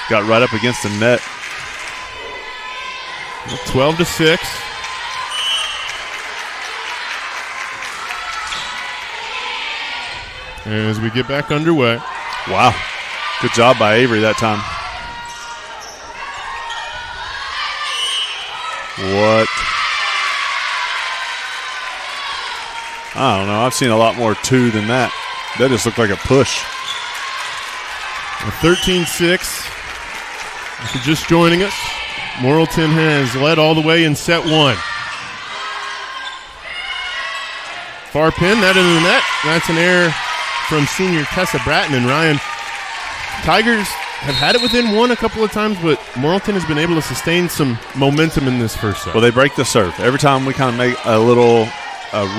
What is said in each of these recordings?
got right up against the net. 12-6. As we get back underway. Wow. Good job by Avery that time. What? I don't know. I've seen a lot more two than that. That just looked like a push. 13-6. If you're just joining us, Morrilton has led all the way in set one. Far pin, that into the net. That's an error from senior Tessa Bratton. And Ryan, Tigers have had it within one a couple of times, but Morrilton has been able to sustain some momentum in this first set. Well, they break the serve. Every time we kind of make a little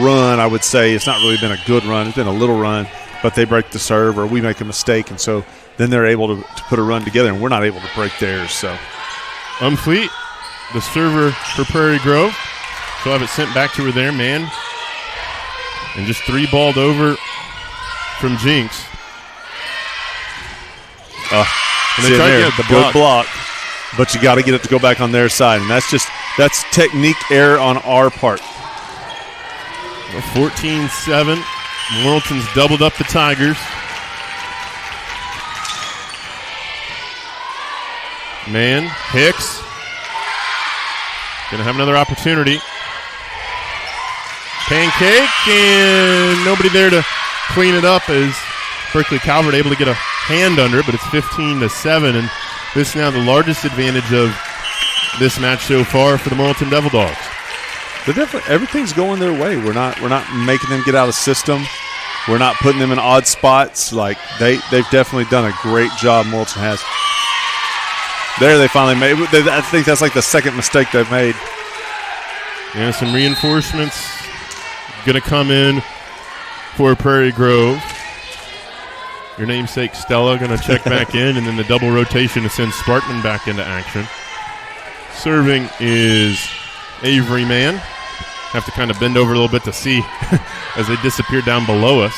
run, I would say it's not really been a good run. It's been a little run, but they break the serve or we make a mistake, and so then they're able to put a run together, and we're not able to break theirs. So, Umfleet, the server for Prairie Grove, she'll have it sent back to her there, man. And just three-balled over from Jinx. And they tried to get the block. Good block, but you got to get it to go back on their side, and that's technique error on our part. 14-7. Morrilton's doubled up the Tigers. Man, Hicks going to have another opportunity. Pancake, and nobody there to clean it up as Berkeley Calvert able to get a hand under it, but it's 15-7, and this is now the largest advantage of this match so far for the Morrilton Devil Dogs. Everything's going their way. We're not making them get out of system. We're not putting them in odd spots. Like they've definitely done a great job. Morrilton has. There they finally made. I think that's like the second mistake they've made. Yeah, some reinforcements going to come in for Prairie Grove. Your namesake Stella going to check back in, and then the double rotation to send Sparkman back into action. Serving is Avery Mann. Have to kind of bend over a little bit to see as they disappear down below us.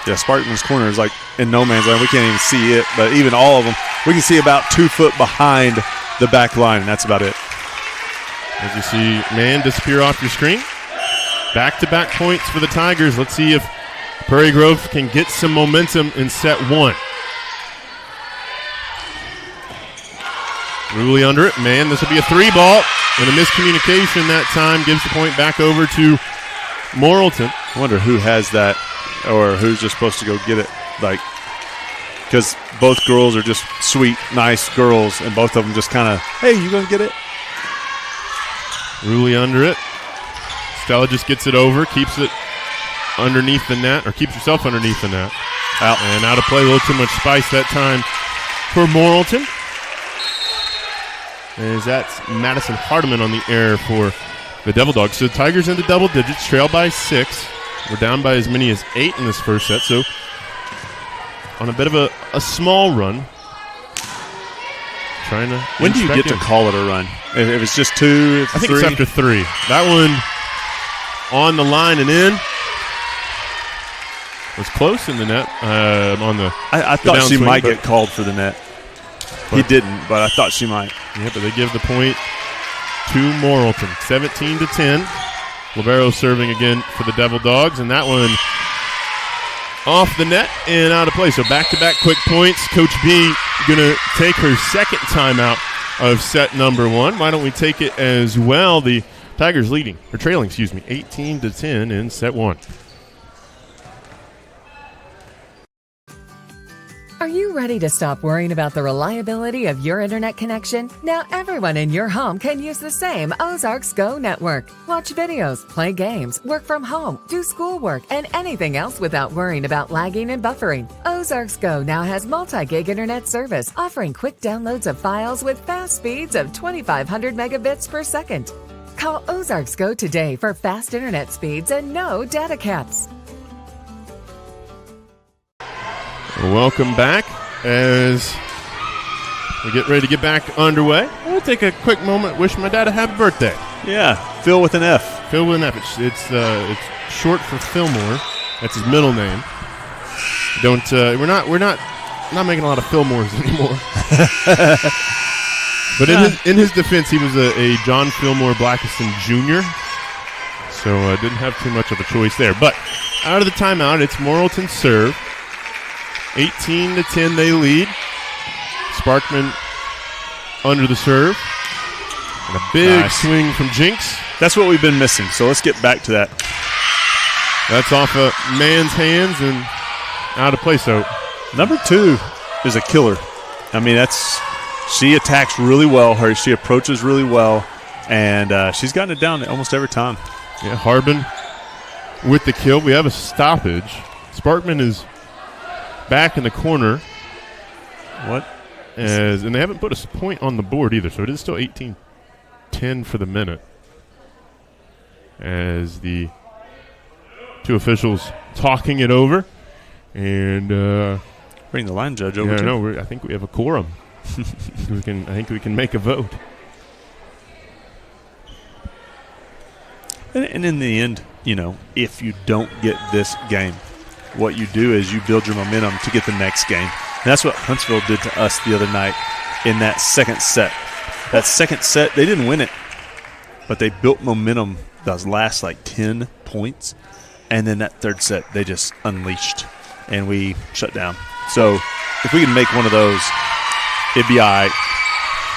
Yeah, Sparkman's corner is like in no man's land. We can't even see it, but even all of them, we can see about 2 foot behind the back line, and that's about it. As you see Mann disappear off your screen. Back-to-back points for the Tigers. Let's see if Prairie Grove can get some momentum in set one. Ruley under it. Man, this will be a three ball. And a miscommunication that time gives the point back over to Morrilton. I wonder who has that or who's just supposed to go get it. Like, because both girls are just sweet, nice girls, and both of them just kind of, hey, you going to get it? Ruley under it. Stella just gets it over, keeps it underneath the net, or keeps herself underneath the net. Out. And out of play, a little too much spice that time for Morrilton. As that's Madison Hardiman on the error for the Devil Dogs. So the Tigers into double digits, trail by 6. We're down by as many as 8 in this first set. So on a bit of a small run. Trying to. When do you get to call it a run? If it's just 2, I think it's after 3. That one on the line and in. Was close in the net. I thought she might get called for the net. He didn't, but I thought she might. Yeah, but they give the point to Morrilton. 17-10. Libero serving again for the Devil Dogs, and that one off the net and out of play. So back-to-back quick points. Coach B going to take her second timeout of set number 1. Why don't we take it as well? The Tigers trailing, 18-10 in set 1. Are you ready to stop worrying about the reliability of your internet connection? Now everyone in your home can use the same Ozarks Go network. Watch videos, play games, work from home, do schoolwork, and anything else without worrying about lagging and buffering. Ozarks Go now has multi-gig internet service, offering quick downloads of files with fast speeds of 2,500 megabits per second. Call Ozarks Go today for fast internet speeds and no data caps. Welcome back as we get ready to get back underway. I want to take a quick moment, wish my dad a happy birthday. Yeah, Phil with an F. Phil with an F. It's short for Fillmore. That's his middle name. We're not not making a lot of Fillmores anymore. But in his defense, he was a John Fillmore Blackiston Jr., so didn't have too much of a choice there. But out of the timeout, it's Morrilton serve. 18-10 they lead. Sparkman under the serve. And a big swing from Jinx. That's what we've been missing, so let's get back to that. That's off a man's hands and out of play. So number 2 is a killer. I mean, she attacks really well. She approaches really well, and she's gotten it down almost every time. Yeah, Harbin with the kill. We have a stoppage. Sparkman is back in the corner. What? And they haven't put a point on the board either, so it is still 18-10 for the minute. As the two officials talking it over. And bring the line judge over. Yeah, no, I think we have a quorum. I think we can make a vote. And in the end, if you don't get this game, what you do is you build your momentum to get the next game. And that's what Huntsville did to us the other night in that second set. That second set, they didn't win it, but they built momentum those last 10 points. And then that third set, they just unleashed, and we shut down. So if we can make one of those, it'd be all right.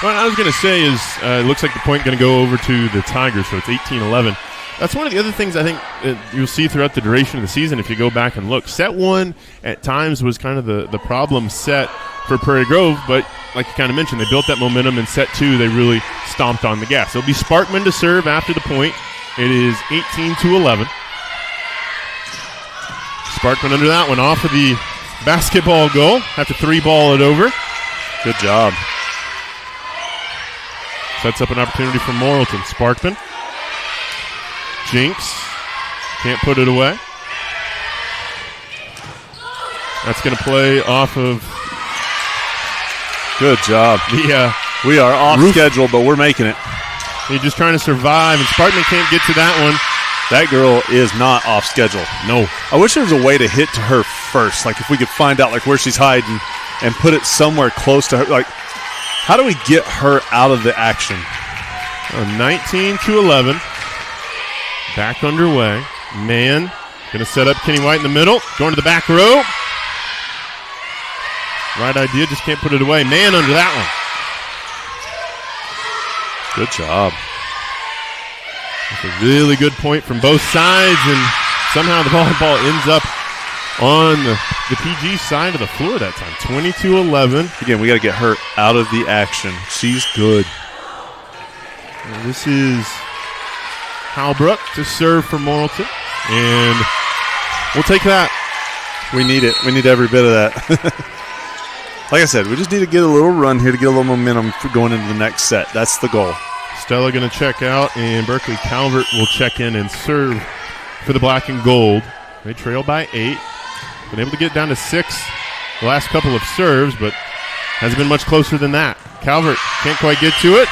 What I was going to say is it looks like the point going to go over to the Tigers, so it's 18-11. That's one of the other things I think you'll see throughout the duration of the season if you go back and look. Set 1 at times was kind of the problem set for Prairie Grove, but like you kind of mentioned, they built that momentum. In set 2, they really stomped on the gas. It'll be Sparkman to serve after the point. It is 18-11. Sparkman under that one off of the basketball goal. Have to 3-ball it over. Good job. Sets up an opportunity for Morrilton. Sparkman. Jinx. Can't put it away. That's going to play off of. Good job. Yeah. We are off schedule, but we're making it. He's just trying to survive, and Sparkman can't get to that one. That girl is not off schedule. No. I wish there was a way to hit to her first. If we could find out where she's hiding and put it somewhere close to her. How do we get her out of the action? 19-11. Back underway. Man going to set up Kenny White in the middle. Going to the back row. Right idea, just can't put it away. Man under that one. Good job. That's a really good point from both sides, and somehow the volleyball ends up on the PG side of the floor that time. 22-11. Again, we got to get her out of the action. She's good. Well, this is Halbrook to serve for Morrilton, and we'll take that. We need it. We need every bit of that. Like I said, we just need to get a little run here to get a little momentum for going into the next set. That's the goal. Stella going to check out, and Berkeley Calvert will check in and serve for the black and gold. They trail by 8. Been able to get down to 6 the last couple of serves, but hasn't been much closer than that. Calvert can't quite get to it,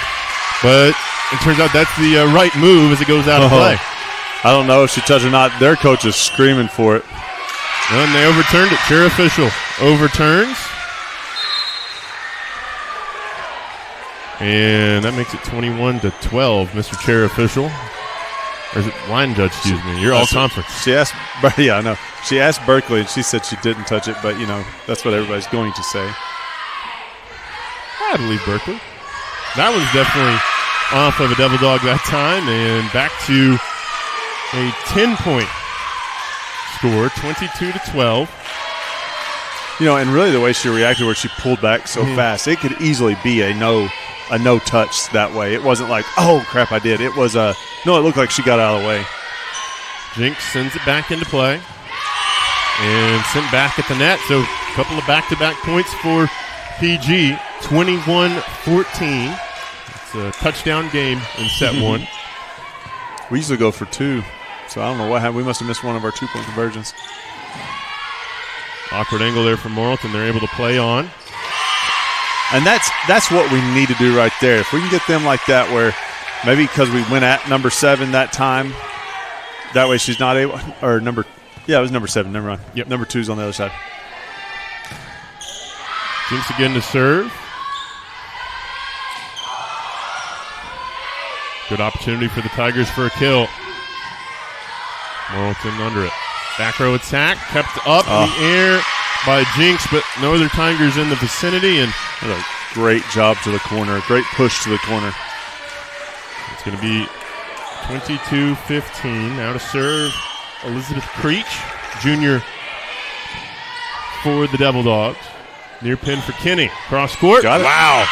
but it turns out that's the right move as it goes out of play. I don't know if she touched or not. Their coach is screaming for it. And they overturned it. Chair official overturns. And that makes it 21-12, Mr. Chair official. Or is it line judge, excuse me. You're all conference. She asked, yeah, I know. She asked Berkeley, and she said she didn't touch it, but, that's what everybody's going to say. I believe Berkeley. That was definitely off of a Devil Dog that time, and back to a 10-point score, 22-12. And really the way she reacted where she pulled back so fast, it could easily be a no touch that way. It wasn't like, oh, crap, I did. It was it looked like she got out of the way. Jinx sends it back into play and sent back at the net. So a couple of back-to-back points for PG, 21-14. It's a touchdown game in set 1. We usually go for 2, so I don't know what happened. We must have missed one of our 2-point conversions. Awkward angle there from Morrilton. They're able to play on. And that's what we need to do right there. If we can get them like that where maybe because we went at number 7 that time, that way she's not able – or it was number 7. Never mind. Yep. Number 2's on the other side. Jinx again to serve. Good opportunity for the Tigers for a kill. Morrilton under it. Back row attack, kept up in the air by Jinx, but no other Tigers in the vicinity. And a great job to the corner, great push to the corner. It's going to be 22-15. Now to serve Elizabeth Creech, junior for the Devil Dogs. Near pin for Kinney. Cross court. Got it. Wow.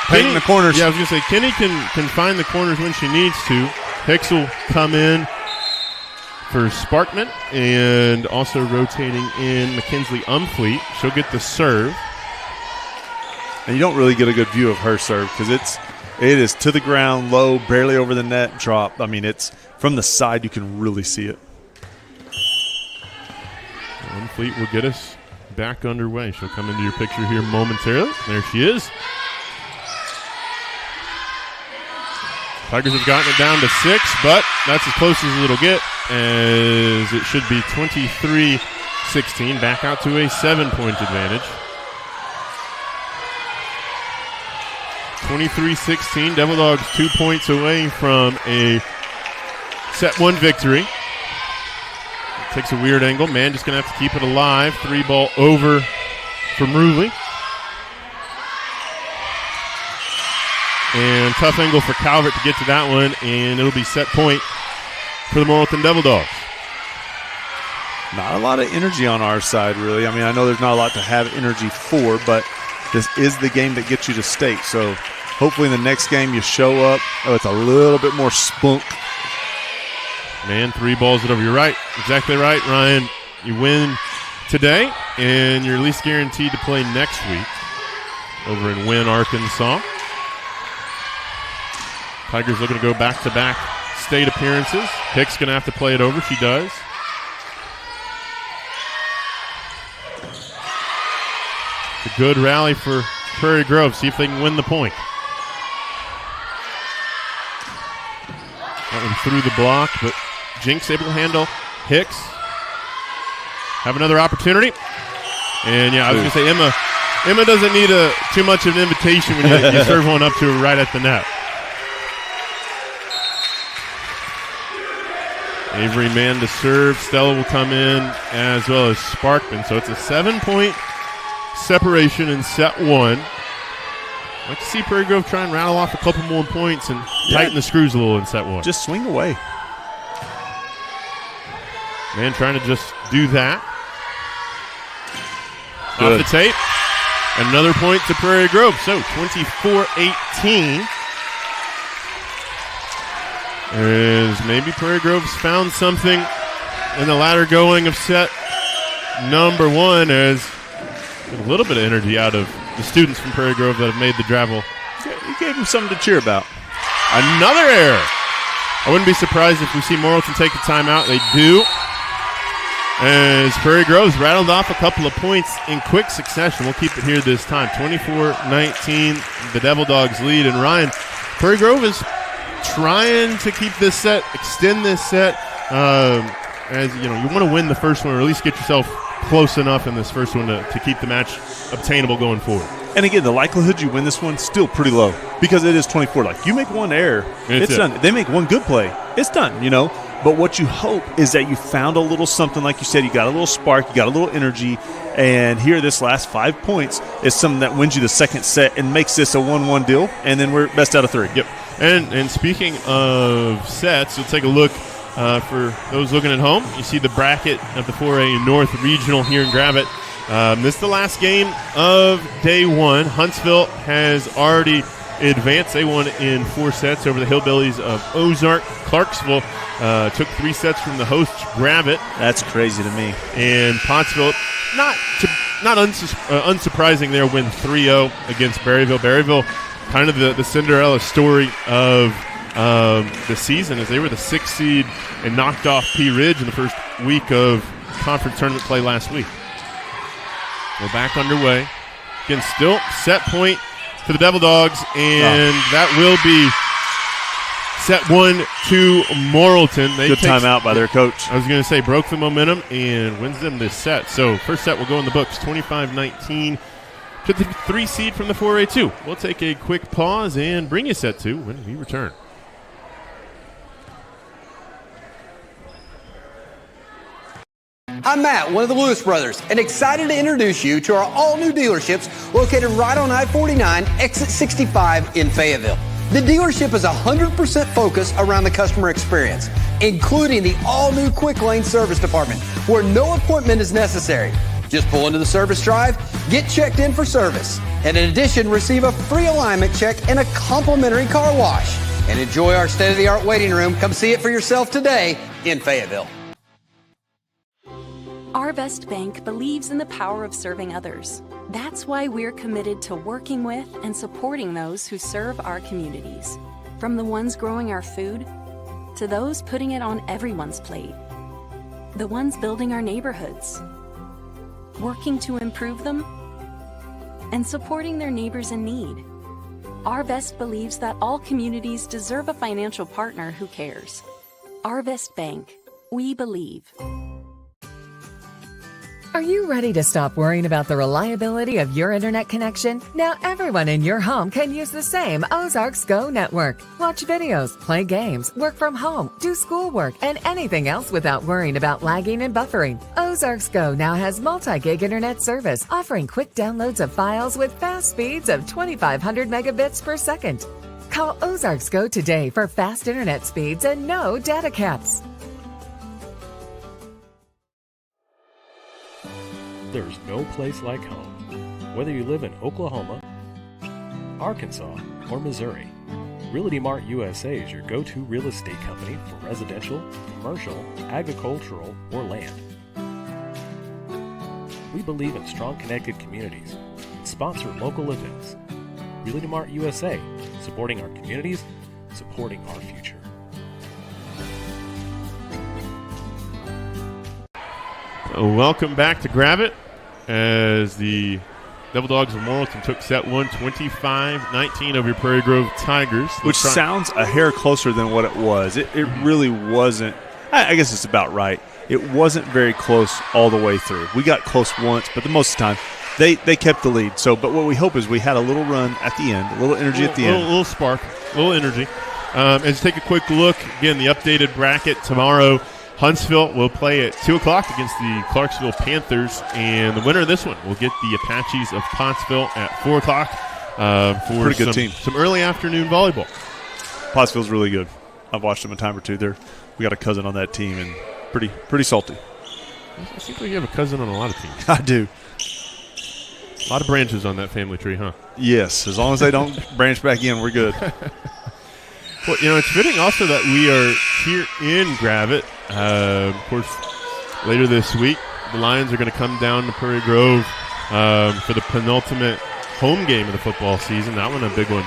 Painting the corners. Yeah, I was going to say, Kinney can find the corners when she needs to. Hicks will come in for Sparkman, and also rotating in Mackenzie Umfleet. She'll get the serve. And you don't really get a good view of her serve because it is to the ground, low, barely over the net, drop. I mean, it's from the side you can really see it. Umfleet will get us back underway. She'll come into your picture here momentarily. There she is. Tigers have gotten it down to 6, but that's as close as it'll get, as it should be 23-16. Back out to a 7-point advantage. 23-16. Devil Dogs 2 points away from a set 1 victory. Takes a weird angle. Man just going to have to keep it alive. 3 ball over for Morrilton. And tough angle for Calvert to get to that one, and it'll be set point for the Morrilton Devil Dogs. Not a lot of energy on our side, really. I mean, I know there's not a lot to have energy for, but this is the game that gets you to state. So hopefully in the next game you show up. Oh, it's a little bit more spunk. Man, 3 balls it over. You're right. Exactly right, Ryan. You win today, and you're at least guaranteed to play next week over in Wynne, Arkansas. Tigers looking to go back-to-back state appearances. Hicks going to have to play it over. She does. It's a good rally for Prairie Grove. See if they can win the point. That one through the block, but Jinx able to handle Hicks. Have another opportunity. And, yeah, I was going to say, Emma doesn't need too much of an invitation when you serve one up to her right at the net. Avery man to serve. Stella will come in as well as Sparkman. So it's a 7-point separation in set 1. I'd like to see Prairie Grove try and rattle off a couple more points and tighten the screws a little in set 1. Just swing away. Man trying to just do that. Good. Off the tape. Another point to Prairie Grove. So 24-18. As maybe Prairie Grove's found something in the latter going of set number 1, as a little bit of energy out of the students from Prairie Grove that have made the travel. You gave them something to cheer about. Another error. I wouldn't be surprised if we see Morrilton take a timeout. They do. As Prairie Grove's rattled off a couple of points in quick succession. We'll keep it here this time. 24-19, the Devil Dogs lead. And Ryan, Prairie Grove is trying to keep this set, extend this set. As you know, you want to win the first one, or at least get yourself close enough in this first one to keep the match obtainable going forward. And again, the likelihood you win this one still pretty low because it is 24. Like, you make one error, it's done. They make one good play, it's done, you know. But what you hope is that you found a little something, like you said, you got a little spark, you got a little energy, and here this last 5 points is something that wins you the second set and makes this a 1-1 deal, and then we're best out of 3. Yep. And speaking of sets, we'll take a look for those looking at home. You see the bracket of the 4A North Regional here in Gravette. This is the last game of day 1. Huntsville has already advanced. They won in 4 sets over the Hillbillies of Ozark. Clarksville took 3 sets from the host Gravette. That's crazy to me. And Pottsville, not unsurprising there, win 3-0 against Berryville. Berryville, kind of the Cinderella story of the season, as they were the 6th seed and knocked off Pea Ridge in the first week of conference tournament play last week. We're back underway. Again, still set point for the Devil Dogs, and that will be set 1 to Morrilton. Good timeout by their coach. I was going to say, broke the momentum and wins them this set. So first set will go in the books, 25-19. to the 3 seed from the 4A2. We'll take a quick pause and bring you set 2 when we return. I'm Matt, one of the Lewis brothers, and excited to introduce you to our all-new dealerships located right on I-49, exit 65 in Fayetteville. The dealership is 100% focused around the customer experience, including the all-new Quick Lane Service Department, where no appointment is necessary. Just pull into the service drive, get checked in for service, and in addition, receive a free alignment check and a complimentary car wash. And enjoy our state-of-the-art waiting room. Come see it for yourself today in Fayetteville. Our Best Bank believes in the power of serving others. That's why we're committed to working with and supporting those who serve our communities. From the ones growing our food to those putting it on everyone's plate. The ones building our neighborhoods, working to improve them, and supporting their neighbors in need. Our Best believes that all communities deserve a financial partner who cares. Our Best Bank. We believe. Are you ready to stop worrying about the reliability of your internet connection? Now everyone in your home can use the same Ozarks Go network. Watch videos, play games, work from home, do schoolwork, and anything else without worrying about lagging and buffering. Ozarks Go now has multi-gig internet service, offering quick downloads of files with fast speeds of 2,500 megabits per second. Call Ozarks Go today for fast internet speeds and no data caps. There's no place like home. Whether you live in Oklahoma, Arkansas, or Missouri, Realty Mart USA is your go-to real estate company for residential, commercial, agricultural, or land. We believe in strong connected communities and sponsor local events. Realty Mart USA, supporting our communities, supporting our future. Welcome back to Grab It as the Devil Dogs of Morrilton took set 1, 25-19 over your Prairie Grove Tigers. Which sounds a hair closer than what it was. It really wasn't. I guess it's about right. It wasn't very close all the way through. We got close once, but the most of the time they kept the lead. So, but what we hope is we had a little run at the end, a little energy at the end. A little spark, a little energy. Let's take a quick look. Again, the updated bracket tomorrow. Huntsville will play at 2 o'clock against the Clarksville Panthers, and the winner of this one will get the Apaches of Pottsville at 4 o'clock for pretty good team. Some early afternoon volleyball. Pottsville's really good. I've watched them a time or two. We got a cousin on that team, and pretty salty. It seems like you have a cousin on a lot of teams. I do. A lot of branches on that family tree, huh? Yes, as long as they don't branch back in, we're good. Well, it's fitting also that we are here in Grab It. Of course, later this week, the Lions are going to come down to Prairie Grove for the penultimate home game of the football season. That one a big one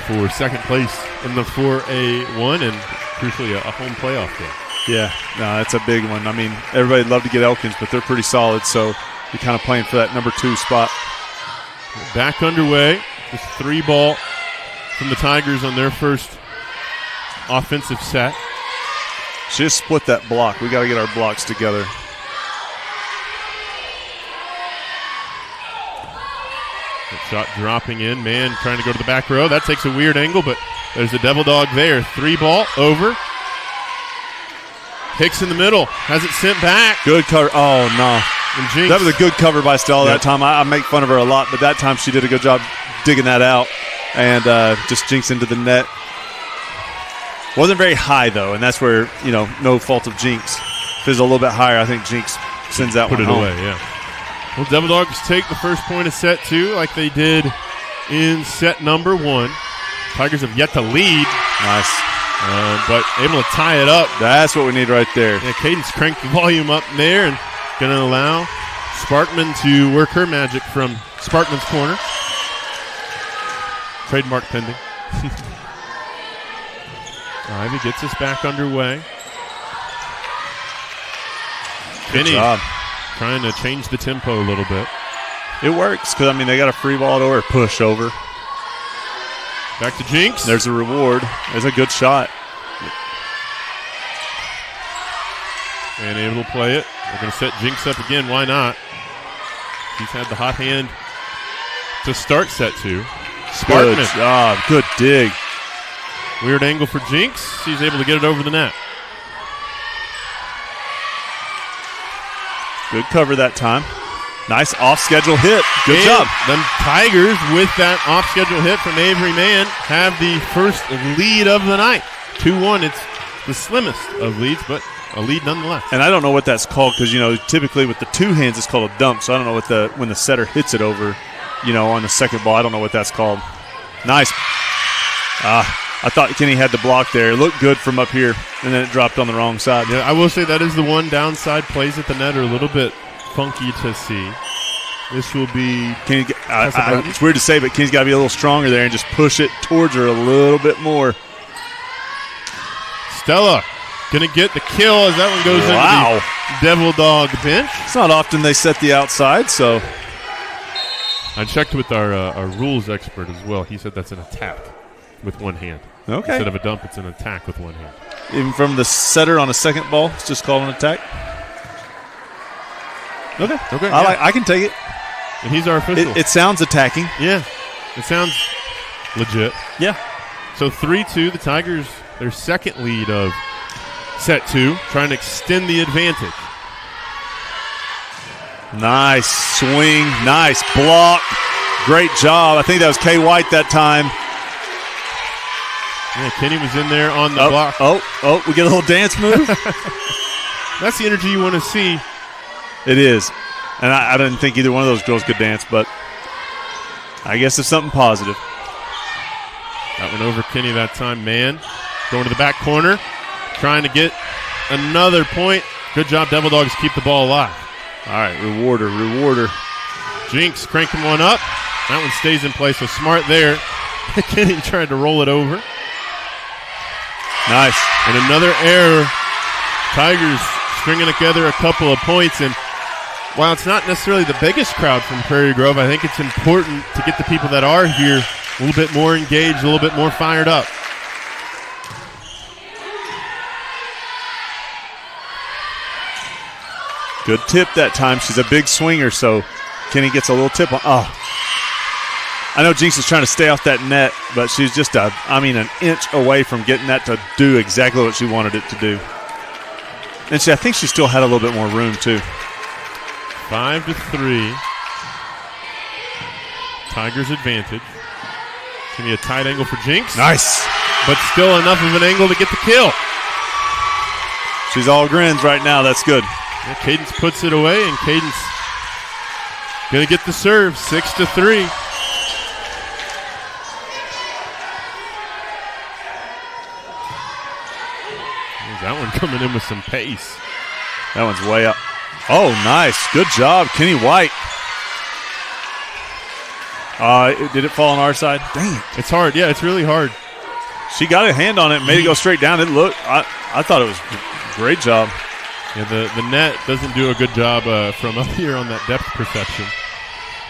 for second place in the 4A1 and crucially a home playoff game. Yeah, no, that's a big one. I mean, everybody'd love to get Elkins, but they're pretty solid, so you're kind of playing for that number 2 spot. Back underway. Just 3 ball from the Tigers on their first offensive set. Just split that block. We got to get our blocks together. That shot dropping in. Man trying to go to the back row. That takes a weird angle, but there's the Devil Dog there. 3 ball over. Hicks in the middle. Has it sent back. Good cover. Oh, no. And Jinx. That was a good cover by Stella that time. I make fun of her a lot, but that time she did a good job digging that out and just Jinx into the net. Wasn't very high, though, and that's where, no fault of Jinx. If it was a little bit higher, I think Jinx sends that Put one it home. away, yeah. Well, Devil Dogs take the first point of set 2 like they did in set number 1. Tigers have yet to lead. Nice. But able to tie it up. That's what we need right there. Yeah, Cadence cranked the volume up there and going to allow Sparkman to work her magic from Sparkman's corner. Trademark pending. Ivy gets us back underway. Good Finney job. trying to change the tempo a little bit. It works because, they got a free ball over, push over. Back to Jinx. There's a reward. There's a good shot. And able to play it. We're going to set Jinx up again. Why not? She's had the hot hand to start set 2. Good Sparkman. job. Good dig. Weird angle for Jinx. She's able to get it over the net. Good cover that time. Nice off-schedule hit. Good job. The Tigers, with that off-schedule hit from Avery Mann, have the first lead of the night. 2-1. It's the slimmest of leads, but a lead nonetheless. And I don't know what that's called because, typically with the two hands it's called a dump, so I don't know what when the setter hits it over, on the second ball. I don't know what that's called. Nice. I thought Kenny had the block there. It looked good from up here, and then it dropped on the wrong side. Yeah, I will say that is the one downside. Plays at the net are a little bit funky to see. This will be... it's weird to say, but Kenny's got to be a little stronger there and just push it towards her a little bit more. Stella going to get the kill as that one goes into the Devil Dog bench. It's not often they set the outside, so... I checked with our rules expert as well. He said that's an attack with one hand. Okay. Instead of a dump, it's an attack with one hand. Even from the setter on a second ball, it's just called an attack? Okay. I can take it. And he's our official. It sounds attacking. Yeah. It sounds legit. Yeah. So 3-2, the Tigers, their second lead of set 2, trying to extend the advantage. Nice swing. Nice block. Great job. I think that was Kay White that time. Yeah, Kenny was in there on the block. We get a little dance move. That's the energy you want to see. It is. And I didn't think either one of those girls could dance, but I guess it's something positive. That went over Kenny that time. Man, going to the back corner, trying to get another point. Good job, Devil Dogs, keep the ball alive. All right, reward her. Jinx cranking one up. That one stays in place, so smart there. Kenny tried to roll it over. Nice. And another error. Tigers stringing together a couple of points. And while it's not necessarily the biggest crowd from Prairie Grove, I think it's important to get the people that are here a little bit more engaged, a little bit more fired up. Good tip that time. She's a big swinger, so Kenny gets a little tip on. I know Jinx is trying to stay off that net, but she's just an inch away from getting that to do exactly what she wanted it to do. And I think she still had a little bit more room, too. 5-3. Tigers advantage. Can be a tight angle for Jinx. Nice. But still enough of an angle to get the kill. She's all grins right now. That's good. Yeah, Cadence puts it away, and Cadence going to get the serve. 6-3. That one coming in with some pace. That one's way up. Oh, nice. Good job, Kenny White. Did it fall on our side? Dang it. It's hard. Yeah, it's really hard. She got a hand on it, made it go straight down. I thought it was a great job. Yeah, the net doesn't do a good job from up here on that depth perception.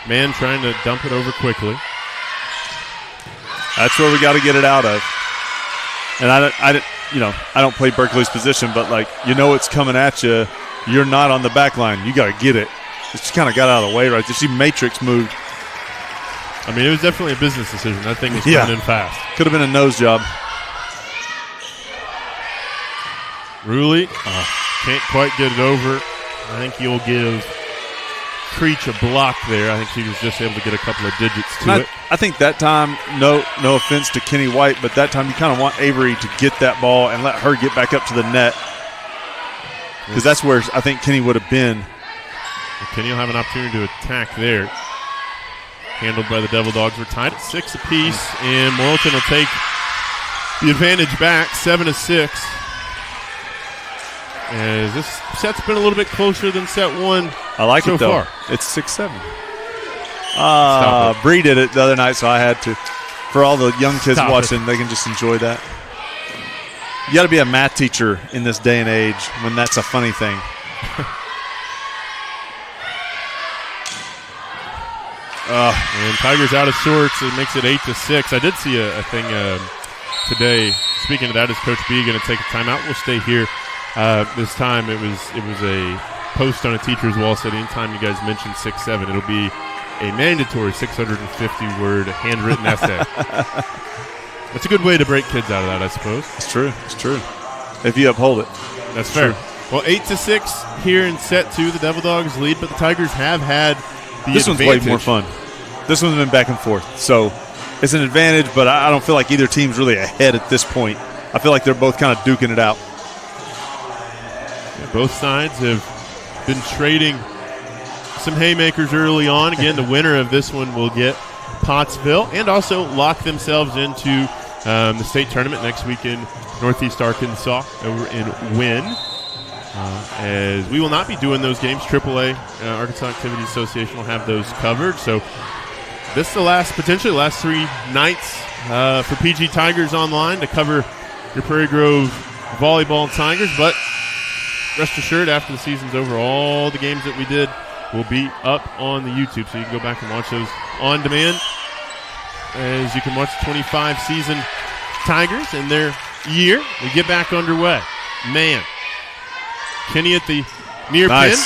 Man trying to dump it over quickly. That's where we got to get it out of. And I don't play Berkeley's position, but it's coming at you. You're not on the back line. You got to get it. She kind of got out of the way right there. She matrix moved. I mean, it was definitely a business decision. That thing was coming in fast. Could have been a nose job. Ruley can't quite get it over. I think he'll give Creech a block there. I think she was just able to get a couple of digits to it. I think that time, no offense to Kenny White, but that time you kind of want Avery to get that ball and let her get back up to the net. Because that's where I think Kenny would have been. Kenny will have an opportunity to attack there. Handled by the Devil Dogs. We're tied at 6 apiece, and Morrilton will take the advantage back, 7-6. As this set's been a little bit closer than set 1 I like so it, though. far. It's 6-7. Bree did it the other night, so I had to. For all the young kids watching, they can just enjoy that. You got to be a math teacher in this day and age when that's a funny thing. And Tigers out of sorts. It makes it 8-6. I did see a thing today. Speaking of that, is Coach B going to take a timeout? We'll stay here. This time it was a post on a teacher's wall said anytime you guys mention 6-7, it'll be a mandatory 650-word handwritten essay. That's a good way to break kids out of that, I suppose. It's true. It's true. If you uphold it. That's fair. True. Well, 8-6 here in set 2. The Devil Dogs lead, but the Tigers have had the This advantage. one's way more fun. This one's been back and forth. So it's an advantage, but I don't feel like either team's really ahead at this point. I feel like they're both kind of duking it out. Yeah, both sides have been trading some haymakers early on. Again, the winner of this one will get Pottsville and also lock themselves into the state tournament next week in Northeast Arkansas over in Wynn. As we will not be doing those games. AAA, Arkansas Activity Association, will have those covered. So this is potentially the last 3 nights for PG Tigers Online to cover your Prairie Grove Volleyball Tigers. But rest assured, after the season's over, all the games that we did will be up on the YouTube. So you can go back and watch those on demand, as you can watch the 25 season Tigers in their year. We get back underway. Man. Kenny at the near pin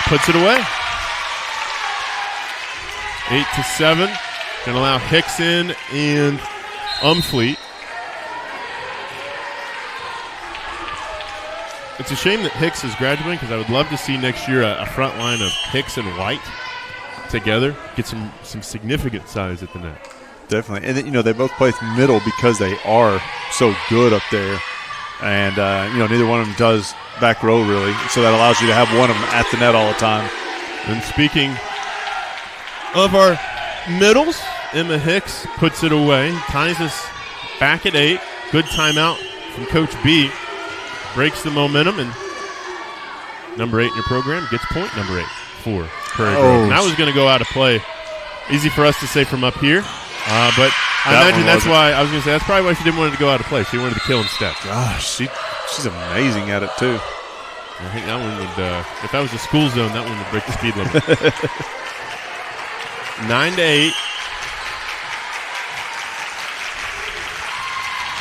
puts it away. 8-7. Going to allow Hicks in and Umfleet. It's a shame that Hicks is graduating, because I would love to see next year a front line of Hicks and White together. Get some significant size at the net. Definitely. And, they both play middle because they are so good up there. And, neither one of them does back row, really. So that allows you to have one of them at the net all the time. And speaking of our middles, Emma Hicks puts it away. Ties us back at 8. Good timeout from Coach B. Breaks the momentum, and number 8 in your program gets point number 8 for Prairie Grove. And that was going to go out of play. Easy for us to say from up here. But I imagine that's why I was going to say that's probably why she didn't want it to go out of play. She wanted to kill instead. Gosh, she's amazing at it too. I think that one would, if that was a school zone, that one would break the speed limit. 9-8.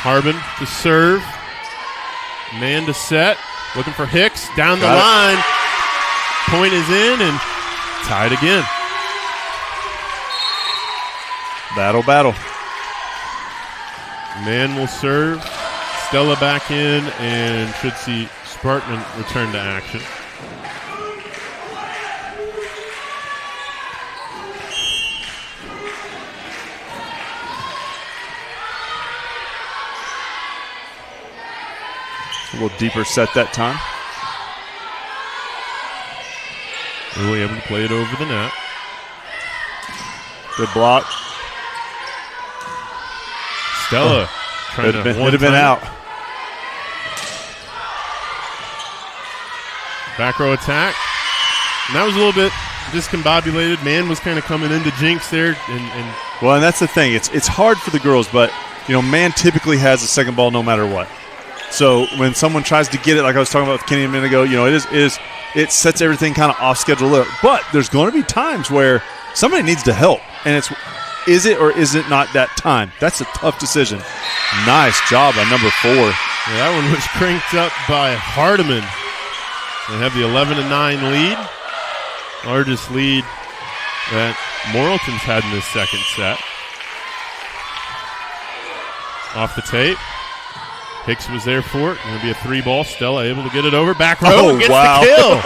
Harbin to serve. Man to set. Looking for Hicks. Down the line. Point is in and tied again. Battle. Man will serve. Stella back in and should see Spartman return to action. A little deeper set that time. Really able to play it over the net. Good block. Stella trying to would have been out. Back row attack. And that was a little bit discombobulated. Man was kind of coming into Jinx there. And that's the thing. It's hard for the girls, but, Man typically has a second ball no matter what. So when someone tries to get it, like I was talking about with Kenny a minute ago, it sets everything kind of off schedule. But there's going to be times where somebody needs to help, and is it or is it not that time? That's a tough decision. Nice job by number 4. Yeah, that one was cranked up by Hardiman. They have the 11-9 lead, largest lead that Morrilton's had in this second set. Off the tape. Hicks was there for it. Going to be a 3-ball. Stella able to get it over. Back row gets the kill.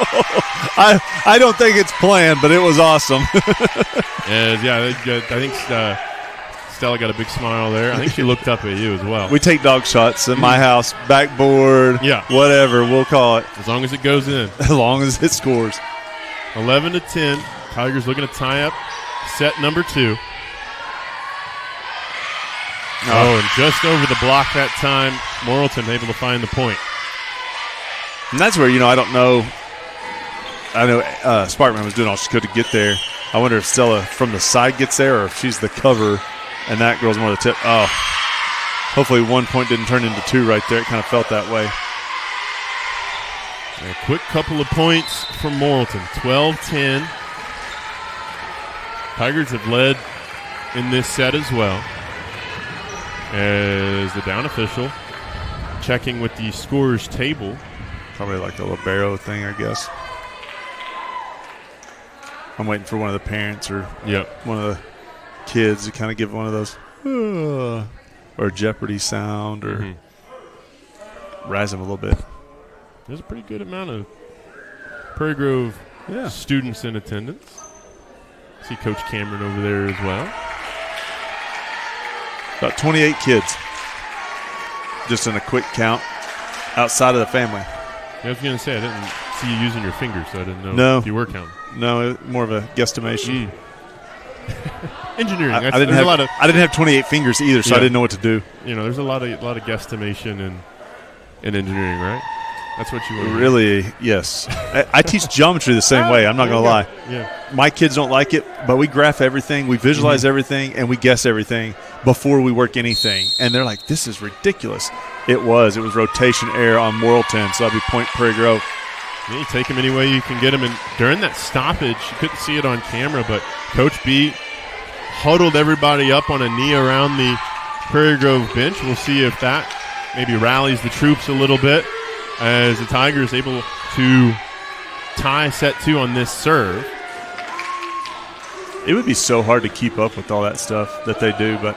I don't think it's planned, but it was awesome. I think Stella got a big smile there. I think she looked up at you as well. We take dog shots at my house, backboard, whatever, we'll call it. As long as it goes in. As long as it scores. 11-10. Tigers looking to tie up set number 2. And just over the block that time, Morrilton able to find the point. And that's where, I don't know. I know Sparkman was doing all she could to get there. I wonder if Stella from the side gets there or if she's the cover and that girl's more the tip. Oh, hopefully 1 point didn't turn into 2 right there. It kind of felt that way. A quick couple of points from Morrilton. 12-10. Tigers have led in this set as well. As the down official checking with the scorers table. Probably like a libero thing, I guess. I'm waiting for one of the parents or Yep. one of the kids to kind of give one of those or Jeopardy sound or rise them a little bit. There's a pretty good amount of Prairie Grove students in attendance. See Coach Cameron over there as well. About 28 kids, just in a quick count, outside of the family. Yeah, I was going to say, I didn't see you using your fingers, so I didn't know No. if you were counting. No, more of a guesstimation. Engineering. I didn't have 28 fingers either, so I didn't know what to do. You know, there's a lot of guesstimation in engineering, right? That's what you want to Really, yes. I teach geometry the same way. I'm not going to lie. Yeah. My kids don't like it, but we graph everything, we visualize everything, and we guess everything before we work anything. And they're like, this is ridiculous. It was rotation error on Morrilton, so that'd be Point Prairie Grove. Yeah, you take them any way you can get them. And during that stoppage, you couldn't see it on camera, but Coach B huddled everybody up on a knee around the Prairie Grove bench. We'll see if that maybe rallies the troops a little bit as the Tigers able to tie set 2 on this serve. It would be so hard to keep up with all that stuff that they do, but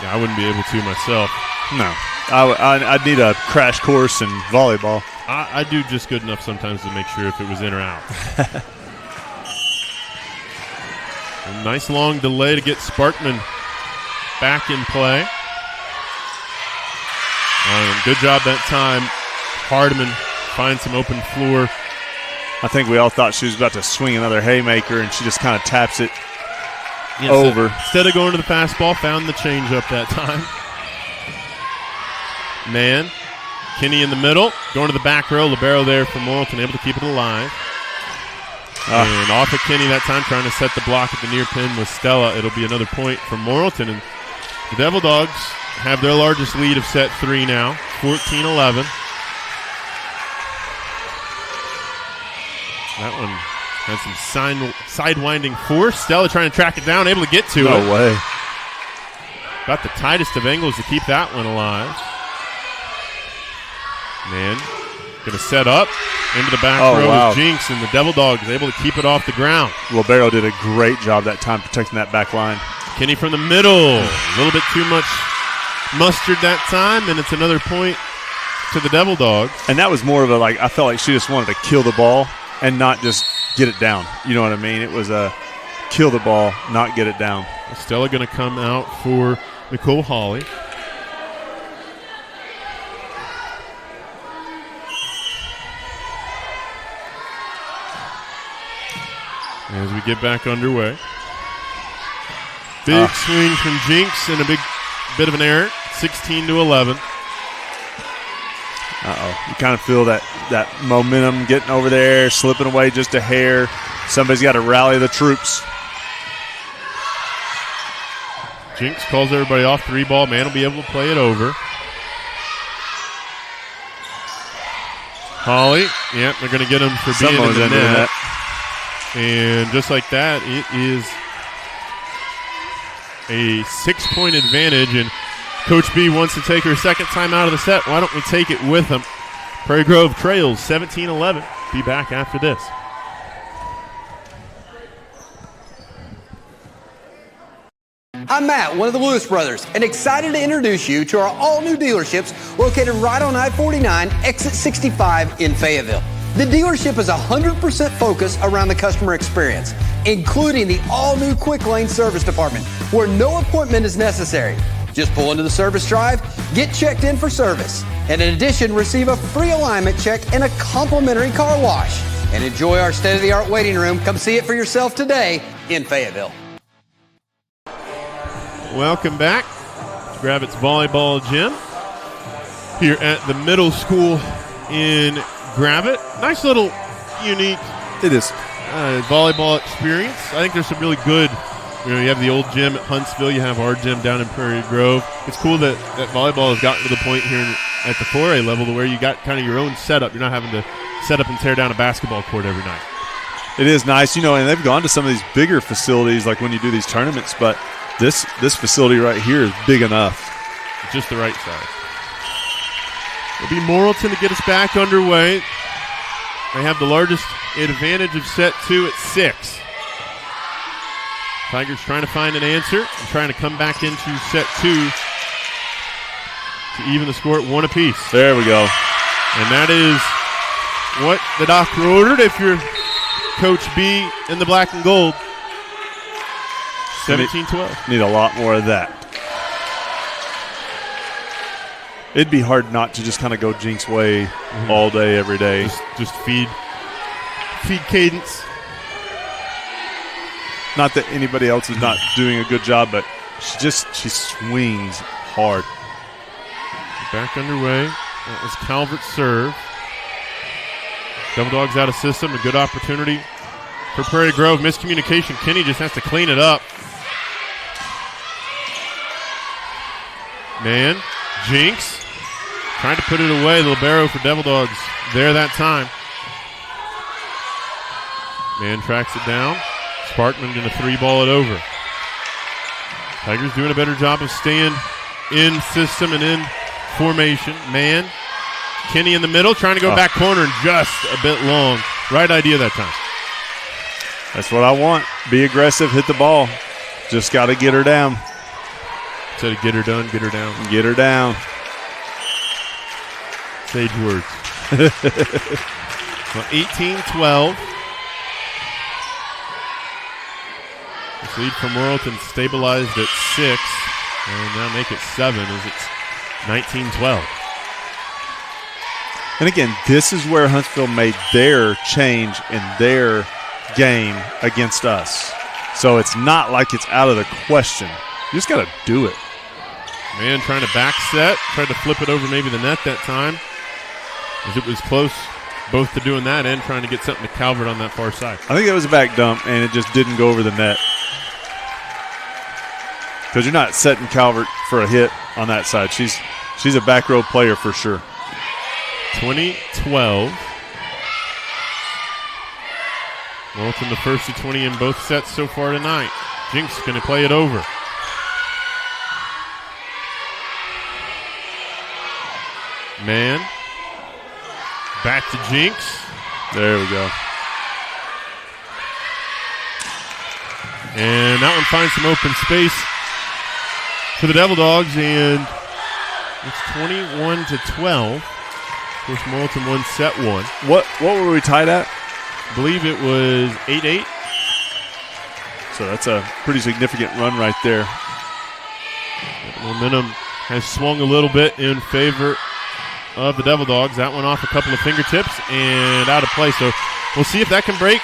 yeah, I wouldn't be able to myself. no. I'd need a crash course in volleyball. I do just good enough sometimes to make sure if it was in or out. A nice long delay to get Sparkman back in play. Good job that time. Hardiman finds some open floor. I think we all thought she was about to swing another haymaker, and she just kind of taps it Yes, over. Instead of going to the fastball, found the changeup that time. Man, Kinney in the middle, going to the back row. Libero there for Morrilton, able to keep it alive. And off of Kinney that time, trying to set the block at the near pin with Stella. It'll be another point for Morrilton. And the Devil Dogs have their largest lead of set 3 now, 14-11. That one had some sidewinding force. Stella trying to track it down, able to get to it. No way. Got the tightest of angles to keep that one alive. Man, going to set up into the back row with Jinx, and the Devil Dog is able to keep it off the ground. Libero did a great job that time protecting that back line. Kinney from the middle. A little bit too much mustard that time, and it's another point to the Devil Dogs. And that was more of a, I felt like she just wanted to kill the ball and not just get it down. You know what I mean? It was a kill the ball, not get it down. Stella going to come out for Nicole Hawley. As we get back underway. Big swing from Jinx and a big bit of an error. 16-11. You kind of feel that momentum getting over there, slipping away just a hair. Somebody's got to rally the troops. Jinx calls everybody off. 3-ball. Man will be able to play it over. Holly. Yep, they're going to get him for being in the net. And just like that, it is a 6-point advantage. And Coach B wants to take her second time out of the set. Why don't we take it with him? Prairie Grove trails 17-11. Be back after this. I'm Matt, one of the Lewis brothers, and excited to introduce you to our all-new dealerships located right on I-49, exit 65 in Fayetteville. The dealership is 100% focused around the customer experience, including the all-new Quick Lane Service Department, where no appointment is necessary. Just pull into the service drive, get checked in for service, and in addition, receive a free alignment check and a complimentary car wash. And enjoy our state-of-the-art waiting room. Come see it for yourself today in Fayetteville. Welcome back to Gravitz Volleyball Gym here at the middle school in Gravit. Nice little unique volleyball experience. I think there's some really good, you have the old gym at Huntsville, you have our gym down in Prairie Grove. It's cool that volleyball has gotten to the point here at the 4A level to where you got kind of your own setup. You're not having to set up and tear down a basketball court every night. It is nice, and they've gone to some of these bigger facilities like when you do these tournaments, but this facility right here is big enough. It's just the right size. It'll be Morrilton to get us back underway They have the largest advantage of set 2 at 6. Tigers trying to find an answer and trying to come back into set 2 to even the score at 1 apiece. There we go. And that is what the doctor ordered if you're Coach B in the black and gold. 17-12. Need a lot more of that. It'd be hard not to just kind of go Jinx way all day, every day. Just feed cadence. Not that anybody else is not doing a good job, but she swings hard. Back underway. That was Calvert's serve. Devil Dogs out of system. A good opportunity for Prairie Grove. Miscommunication. Kinney just has to clean it up. Man, Jinx trying to put it away. Libero for Devil Dogs there that time. Man tracks it down. Sparkman going to 3-ball it over. Tigers doing a better job of staying in system and in formation. Man, Kinney in the middle trying to go back corner and just a bit long. Right idea that time. That's what I want. Be aggressive, hit the ball. Just got to get her down. Instead of get her done, get her down. Get her down. Sage words. Well, 18-12. This lead from Morrilton stabilized at 6. And now make it 7 as it's 19-12. And again, this is where Huntsville made their change in their game against us. So it's not like it's out of the question. You just got to do it. Man trying to back set. Tried to flip it over maybe the net that time. As it was close both to doing that and trying to get something to Calvert on that far side. I think it was a back dump, and it just didn't go over the net. Because you're not setting Calvert for a hit on that side. She's a back row player for sure. 20-12. Morrilton the first to 20 in both sets so far tonight. Jinx going to play it over. Man. Back to Jinx. There we go. And that one finds some open space for the Devil Dogs, and it's 21-12. Of course, Morrilton won set 1. What were we tied at? I believe it was 8-8. So that's a pretty significant run right there. The momentum has swung a little bit in favor of the Devil Dogs. That one off a couple of fingertips and out of play. So we'll see if that can break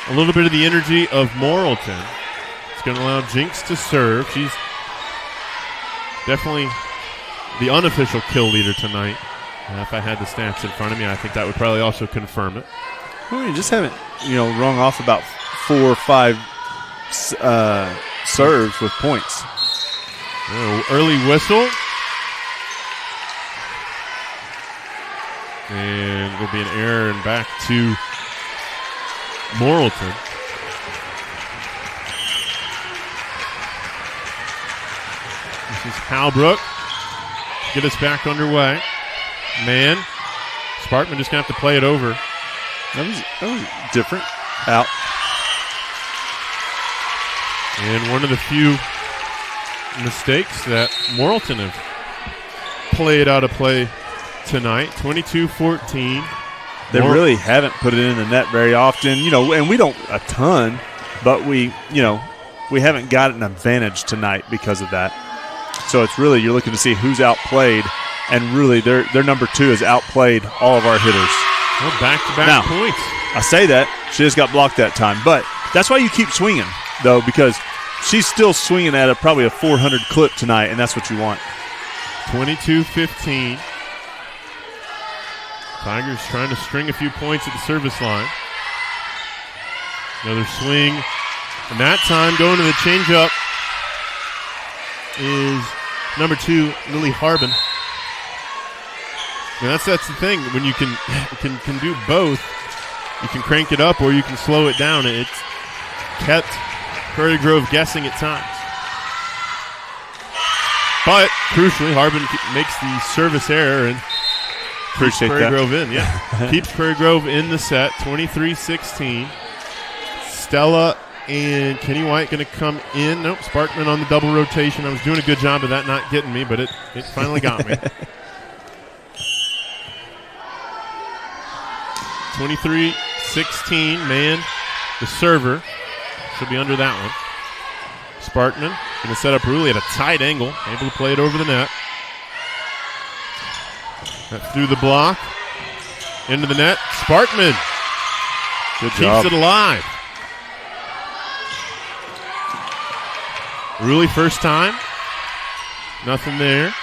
a little bit of the energy of Morrilton. It's going to allow Jinx to serve. She's definitely the unofficial kill leader tonight. If I had the stats in front of me, I think that would probably also confirm it. Well, you just haven't, rung off about 4 or 5 serves with points. Early whistle. And it'll be an error and back to Morrilton. This is Halbrook. Get us back underway. Man. Sparkman just going to have to play it over. That was different. Out. And one of the few mistakes that Morrilton have played out of play tonight. 22-14. They really haven't put it in the net very often, and we don't a ton, but we haven't got an advantage tonight because of that. So it's really, you're looking to see who's outplayed, and really their number 2 has outplayed all of our hitters. Well, back-to-back points. I say that. She just got blocked that time. But that's why you keep swinging, though, because she's still swinging at probably a 400 clip tonight, and that's what you want. 22-15. Tigers trying to string a few points at the service line. Another swing. And that time going to the changeup is number 2, Lily Harbin. And that's the thing. When you can do both, you can crank it up or you can slow it down. It's kept Prairie Grove guessing at times. But, crucially, Harbin makes the service error and Appreciate Prairie that. Grove in, yeah. Keeps Prairie Grove in the set, 23-16. Stella and Kenny White going to come in. Nope, Sparkman on the double rotation. I was doing a good job of that not getting me, but it finally got me. 23-16, man, the server. Should be under that one. Sparkman going to set up Rulli at a tight angle, able to play it over the net. That through the block, into the net. Sparkman Good job. keeps it alive. Rulli first time. Nothing there.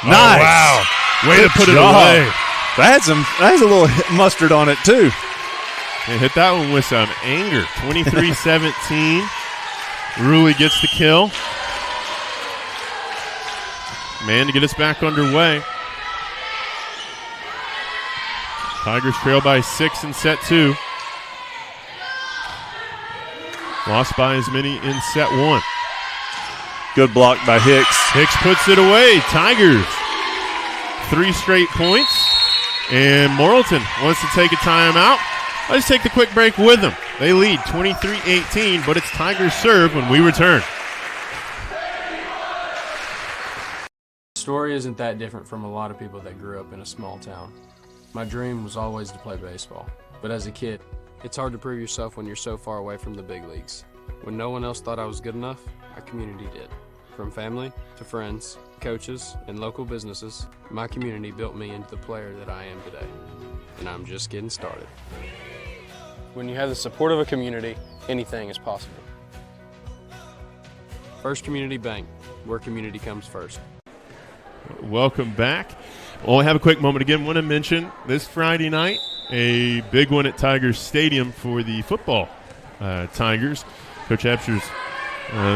Nice. Oh, wow. Way Good to put job. it away. That has a little mustard on it, too. They hit that one with some anger. 23-17. Rulli gets the kill. Man to get us back underway. Tigers trail by 6 in set 2. Lost by as many in set 1. Good block by Hicks. Hicks puts it away. Tigers 3 straight points. And Morrilton wants to take a timeout. Let's take the quick break with them. They lead 23-18, but it's Tigers serve when we return. The story isn't that different from a lot of people that grew up in a small town. My dream was always to play baseball, but as a kid, it's hard to prove yourself when you're so far away from the big leagues. When no one else thought I was good enough, our community did. From family to friends, coaches, and local businesses, my community built me into the player that I am today. And I'm just getting started. When you have the support of a community, anything is possible. First Community Bank, where community comes first. Welcome back. Well, I have a quick moment again. Want to mention this Friday night, a big one at Tigers Stadium for the football Tigers. Coach Absher's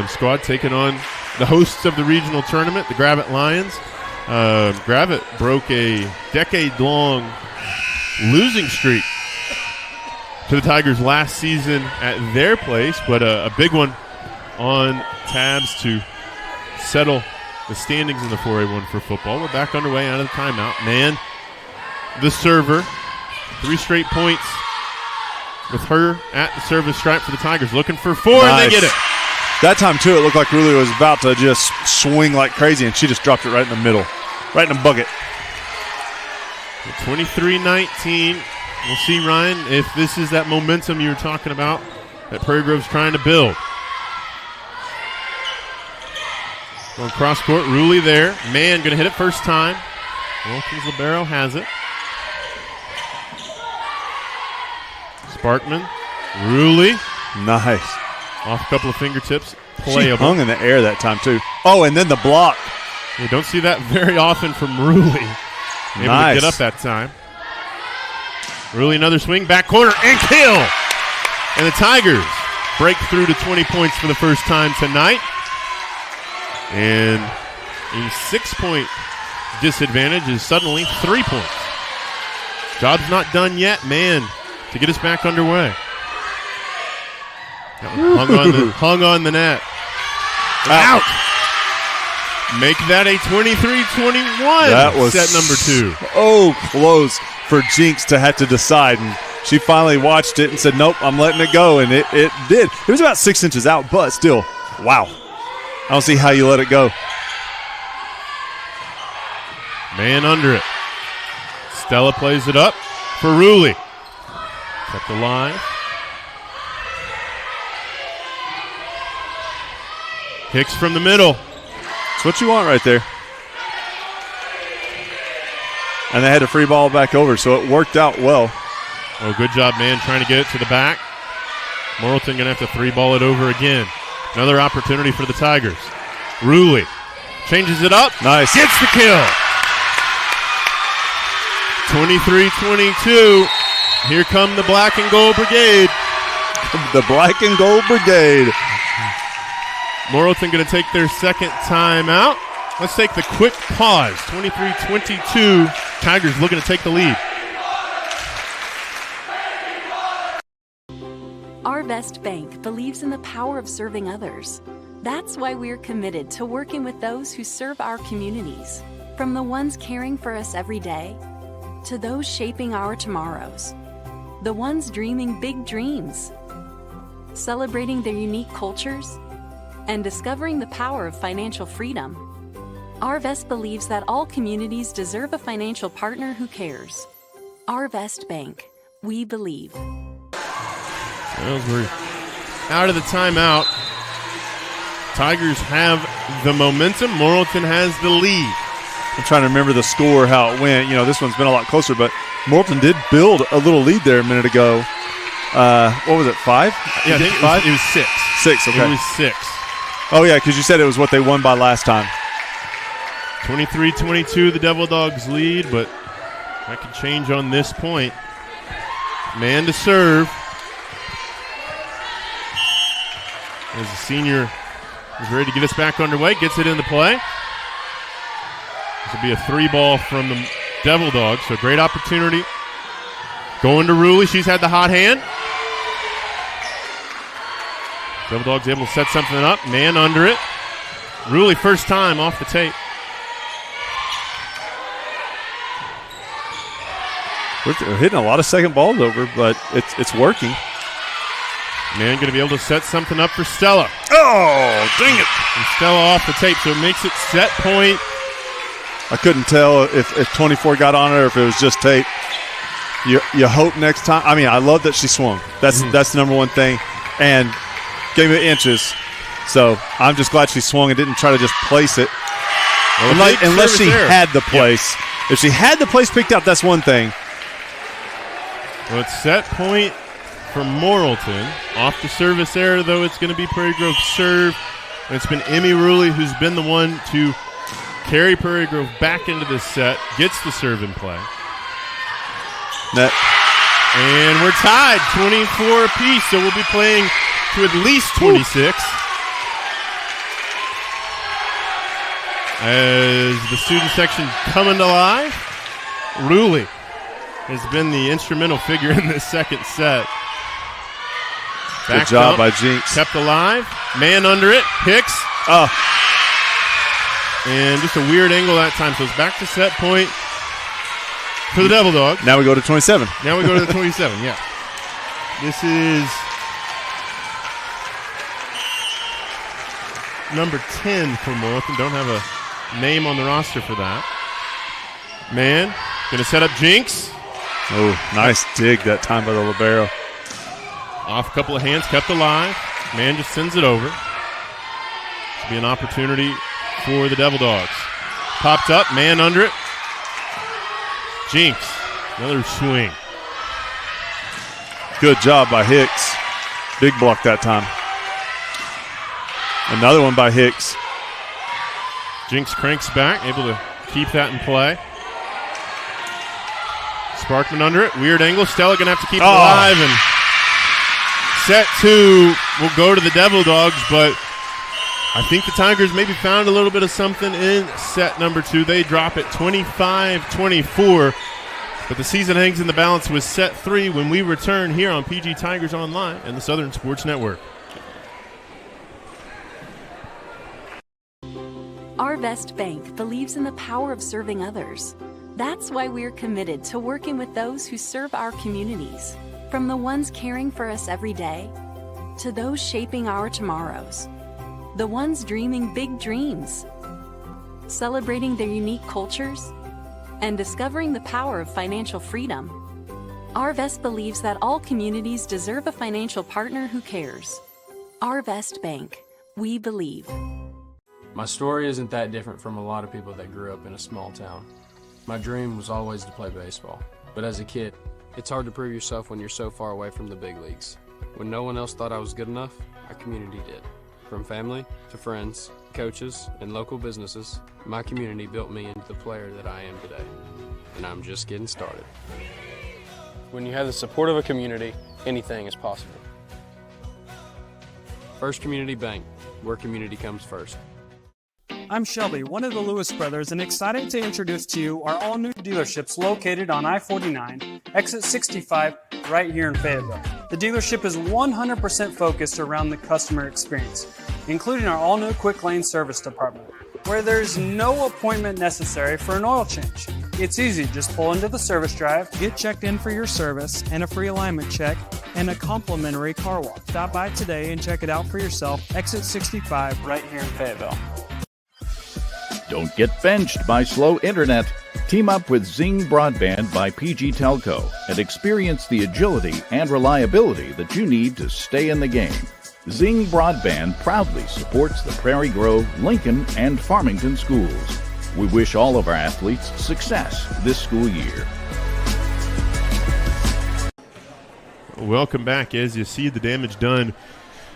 squad taking on the hosts of the regional tournament, the Gravette Lions. Gravette broke a decade-long losing streak to the Tigers last season at their place, but a big one on tabs to settle the standings in the 4A1 for football. We're back underway out of the timeout. Man, the server, 3 straight points with her at the service stripe for the Tigers. Looking for 4, Nice. and they get it. That time, too, it looked like Rulli was about to just swing like crazy, and she just dropped it right in the middle, right in the bucket. 23-19. We'll see, Ryan, if this is that momentum you were talking about that Prairie Grove's trying to build. Going cross court, Rulli there. Man, going to hit it first time. Wilkins Libero has it. Sparkman, Rulli. Nice. Off a couple of fingertips. She Playable. hung in the air that time, too. Oh, and then the block. You don't see that very often from Rulli. Able Nice. to get up that time. Rulli another swing, back corner, and kill! And the Tigers break through to 20 points for the first time tonight. And a 6-point disadvantage is suddenly 3 points. Job's not done yet, man, to get us back underway. Hung on the net. Out. Make that a 23-21. That was set number 2. Oh, close for Jinx to have to decide. And she finally watched it and said, nope, I'm letting it go. And it did. It was about 6 inches out, but still, wow. I don't see how you let it go. Man under it. Stella plays it up for Rulli. Kept alive. Hicks from the middle. That's what you want right there. And they had to free ball back over, so it worked out well. Oh, good job, man, trying to get it to the back. Morrilton going to have to 3-ball it over again. Another opportunity for the Tigers. Rulli changes it up. Nice. Gets the kill. 23-22. Here come the Black and Gold Brigade. The Black and Gold Brigade. Morrilton going to take their second timeout. Let's take the quick pause. 23-22. Tigers looking to take the lead. Our Best Bank believes in the power of serving others. That's why we're committed to working with those who serve our communities, from the ones caring for us every day to those shaping our tomorrows, the ones dreaming big dreams, celebrating their unique cultures, and discovering the power of financial freedom. Arvest believes that all communities deserve a financial partner who cares. Arvest Bank, we believe. Well, we're out of the timeout. Tigers have the momentum. Morrilton has the lead. I'm trying to remember the score, how it went. You know, this one's been a lot closer, but Morrilton did build a little lead there a minute ago. What was it, 5? Yeah, I think it was 6. 6, okay. It was 6. Oh, yeah, because you said it was what they won by last time. 23-22, the Devil Dogs lead, but that could change on this point. Man to serve. As the senior is ready to get us back underway, gets it into play. This will be a 3-ball from the Devil Dogs, so great opportunity. Going to Ruley, she's had the hot hand. Devil Dogs able to set something up, man under it. Ruley first time off the tape. We're hitting a lot of second balls over, but it's working. Man going to be able to set something up for Stella. Oh, dang it. And Stella off the tape, so it makes it set point. I couldn't tell if 24 got on it or if it was just tape. You hope next time. I mean, I love that she swung. That's the number one thing. And gave it inches. So I'm just glad she swung and didn't try to just place it. Well, unless she had the place. Yep. If she had the place picked out, that's one thing. Well, it's set point for Morrilton. Off the service error, though, it's going to be Prairie Grove serve. And it's been Emmy Ruley who's been the one to carry Prairie Grove back into this set. Gets the serve in play. Net. And we're tied, 24 apiece, so we'll be playing to at least 26. As the student section coming to life, Ruley has been the instrumental figure in this second set. Good job by Jinx. Kept alive. Man under it. Hicks. Oh. And just a weird angle that time. So it's back to set point for the Devil Dogs. Now we go to 27. Now we go to the 27, yeah. This is number 10 for Morrilton. Don't have a name on the roster for that. Man, going to set up Jinx. Oh, nice dig that time by the libero. Off a couple of hands, kept alive. Man just sends it over. This will be an opportunity for the Devil Dogs. Popped up, man under it. Jinx, another swing. Good job by Hicks. Big block that time. Another one by Hicks. Jinx cranks back, able to keep that in play. Sparkman under it, weird angle. Stella going to have to keep it alive, and set 2 will go to the Devil Dogs, but I think the Tigers maybe found a little bit of something in set number 2. They drop it 25-24, but the season hangs in the balance with set 3 when we return here on PG Tigers Online and the Southern Sports Network. Arvest Bank believes in the power of serving others. That's why we're committed to working with those who serve our communities, from the ones caring for us every day to those shaping our tomorrows, the ones dreaming big dreams, celebrating their unique cultures, and discovering the power of financial freedom. Arvest believes that all communities deserve a financial partner who cares. Arvest Bank, we believe. My story isn't that different from a lot of people that grew up in a small town. My dream was always to play baseball, but as a kid, it's hard to prove yourself when you're so far away from the big leagues. When no one else thought I was good enough, our community did. From family to friends, coaches, and local businesses, my community built me into the player that I am today. And I'm just getting started. When you have the support of a community, anything is possible. First Community Bank, where community comes first. I'm Shelby, one of the Lewis brothers, and excited to introduce to you our all-new dealerships located on I-49, exit 65, right here in Fayetteville. The dealership is 100% focused around the customer experience. including our all-new Quick Lane Service Department, where there's no appointment necessary for an oil change. It's easy, just pull into the service drive, get checked in for your service and a free alignment check, and a complimentary car wash. Stop by today and check it out for yourself. Exit 65 right here in Fayetteville. Don't get benched by slow internet. Team up with Zing Broadband by PG Telco and experience the agility and reliability that you need to stay in the game. Zing Broadband proudly supports the Prairie Grove, Lincoln, and Farmington schools. We wish all of our athletes success this school year. Welcome back. As you see the damage done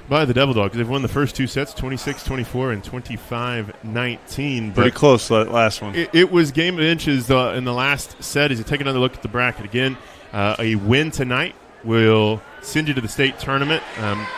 by the Devil Dogs. They've won the first two sets, 26-24 and 25-19. Pretty close, that last one. It was game of inches in the last set. As you take another look at the bracket again, a win tonight will send you to the state tournament,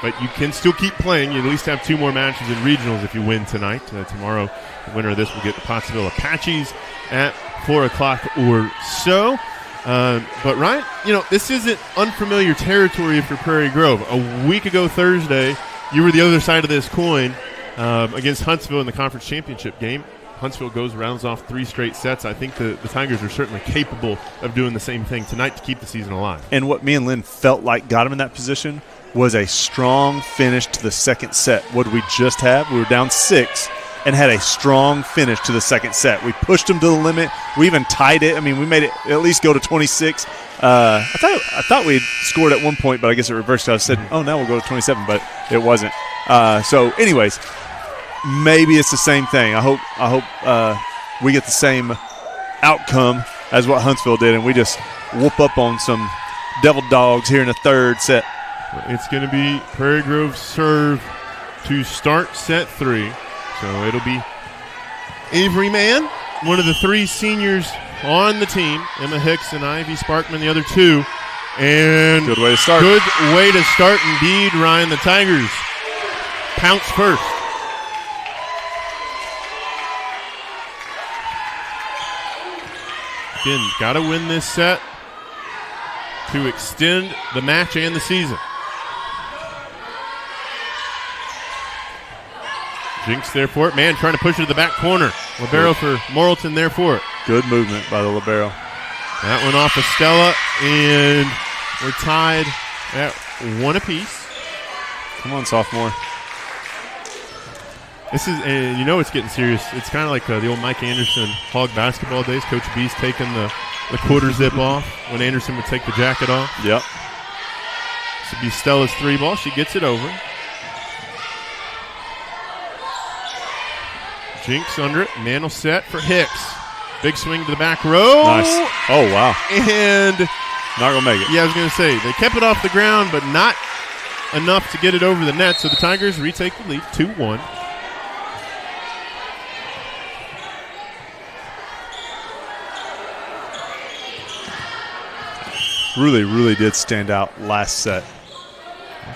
but you can still keep playing. You at least have two more matches in regionals if you win tonight. Tomorrow, the winner of this will get the Pottsville Apaches at 4 o'clock or so. But Ryan, this isn't unfamiliar territory for Prairie Grove. A week ago Thursday, you were the other side of this coin against Huntsville in the conference championship game. Huntsville rounds off 3 straight sets. I think the Tigers are certainly capable of doing the same thing tonight to keep the season alive. And what me and Lynn felt like got him in that position was a strong finish to the second set. What did we just have? We were down 6 and had a strong finish to the second set. We pushed them to the limit. We even tied it. I mean, we made it at least go to 26. I thought we had scored at one point, but I guess it reversed. I said, oh, now we'll go to 27, but it wasn't. So, anyways, maybe it's the same thing. I hope we get the same outcome as what Huntsville did, and we just whoop up on some Devil Dogs here in the third set. It's going to be Prairie Grove serve to start set 3. So it'll be Avery Mann, one of the 3 seniors on the team, Emma Hicks and Ivy Sparkman, the other 2. And good way to start. Good way to start indeed, Ryan. The Tigers pounce first. Again, got to win this set to extend the match and the season. Jinx there for it. Man trying to push it to the back corner. Libero for Morrilton there for it. Good movement by the Libero. That one off of Stella, and we're tied at 1 apiece. Come on, sophomore. This is, it's getting serious. It's kind of like the old Mike Anderson Hog basketball days. Coach B's taking the quarter zip off when Anderson would take the jacket off. Yep. This would be Stella's 3 ball. She gets it over. Jinx under it. Man will set for Hicks. Big swing to the back row. Nice. Oh, wow. And not going to make it. Yeah, I was going to say, they kept it off the ground, but not enough to get it over the net. So the Tigers retake the lead 2-1. Really, really did stand out last set.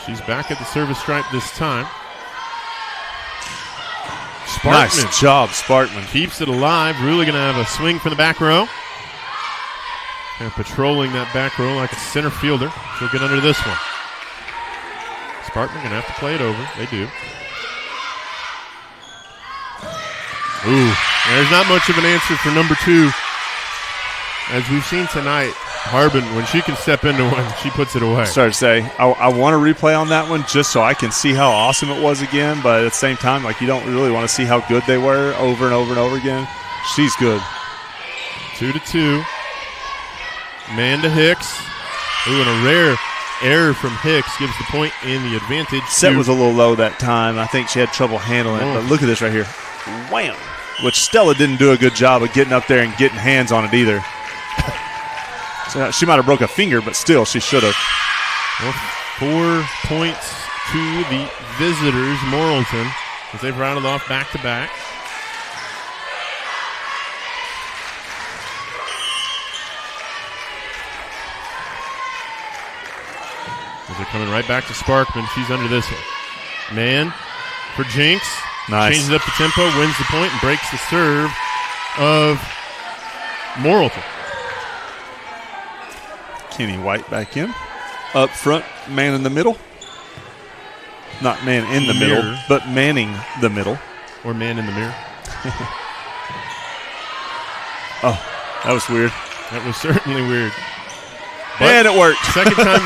She's back at the service stripe this time. Sparkman. Nice job, Sparkman. Keeps it alive. Really going to have a swing from the back row. Kind of patrolling that back row like a center fielder. She'll get under this one. Sparkman going to have to play it over. They do. Ooh, there's not much of an answer for number 2. As we've seen tonight, Harbin, when she can step into one, she puts it away. Started to say, I want to replay on that one just so I can see how awesome it was again, but at the same time, you don't really want to see how good they were over and over and over again. She's good. 2-2. Man to Hicks. Ooh, and a rare error from Hicks gives the point and the advantage. Set was a little low that time. I think she had trouble handling it, but look at this right here. Wham! Which Stella didn't do a good job of getting up there and getting hands on it either. So she might have broke a finger, but still, she should have. Well, 4 points to the visitors, Morrilton, as they've rounded off back-to-back. As they're coming right back to Sparkman. She's under this one. Man for Jinx. Nice. Changes up the tempo, wins the point, and breaks the serve of Morrilton. Kenny White back in. Up front, man in the middle. Not man in the middle, Mirror. but manning the middle. Or man in the mirror. Oh, that was weird. That was certainly weird. But And it worked. Second time,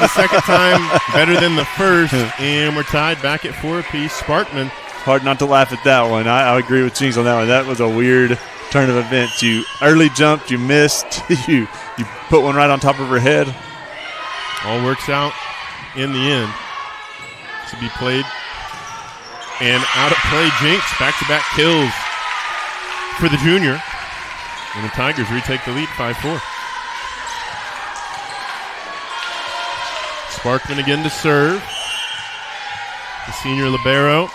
better than the first, and we're tied back at 4 apiece. Sparkman. Hard not to laugh at that one. I agree with Jinx on that one. That was a weird turn of events. You early jumped, you missed, you put one right on top of her head. All works out in the end. To be played. And out of play, Jinx. Back-to-back kills for the junior. And the Tigers retake the lead 5-4. Sparkman again to serve. The senior libero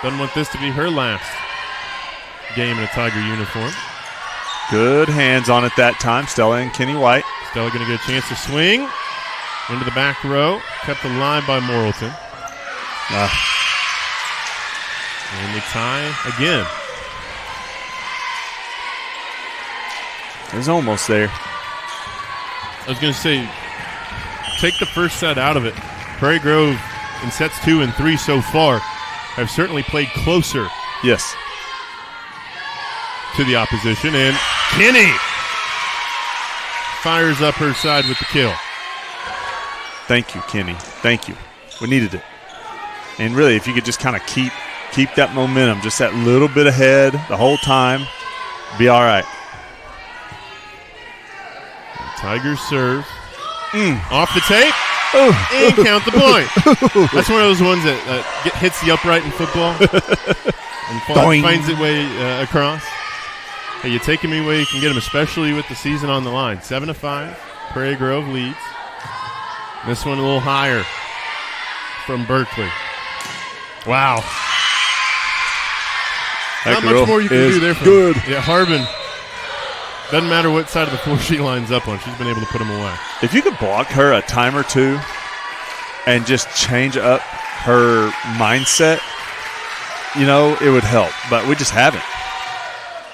doesn't want this to be her last game in a Tiger uniform. Good hands on it that time, Stella and Kenny White. Stella going to get a chance to swing into the back row. Kept alive by Morrilton. And they tie again. It was almost there. I was going to say, take the first set out of it. Prairie Grove in sets 2 and 3 so far have certainly played closer. Yes. To the opposition. And Kenny fires up her side with the kill. Thank you, Kenny. Thank you. We needed it. And really, if you could just kind of keep that momentum, just that little bit ahead the whole time, be all right. Tigers serve. Off the tape. Oh. And count the point. That's one of those ones that hits the upright in football and finds its way across. Hey, you take him any way you can get him, especially with the season on the line. 7-5. Prairie Grove leads. This one a little higher from Berkeley. Wow. Not much more you can do there. Good. Yeah, Harbin. Doesn't matter what side of the floor she lines up on. She's been able to put him away. If you could block her a time or two and just change up her mindset, it would help. But we just haven't.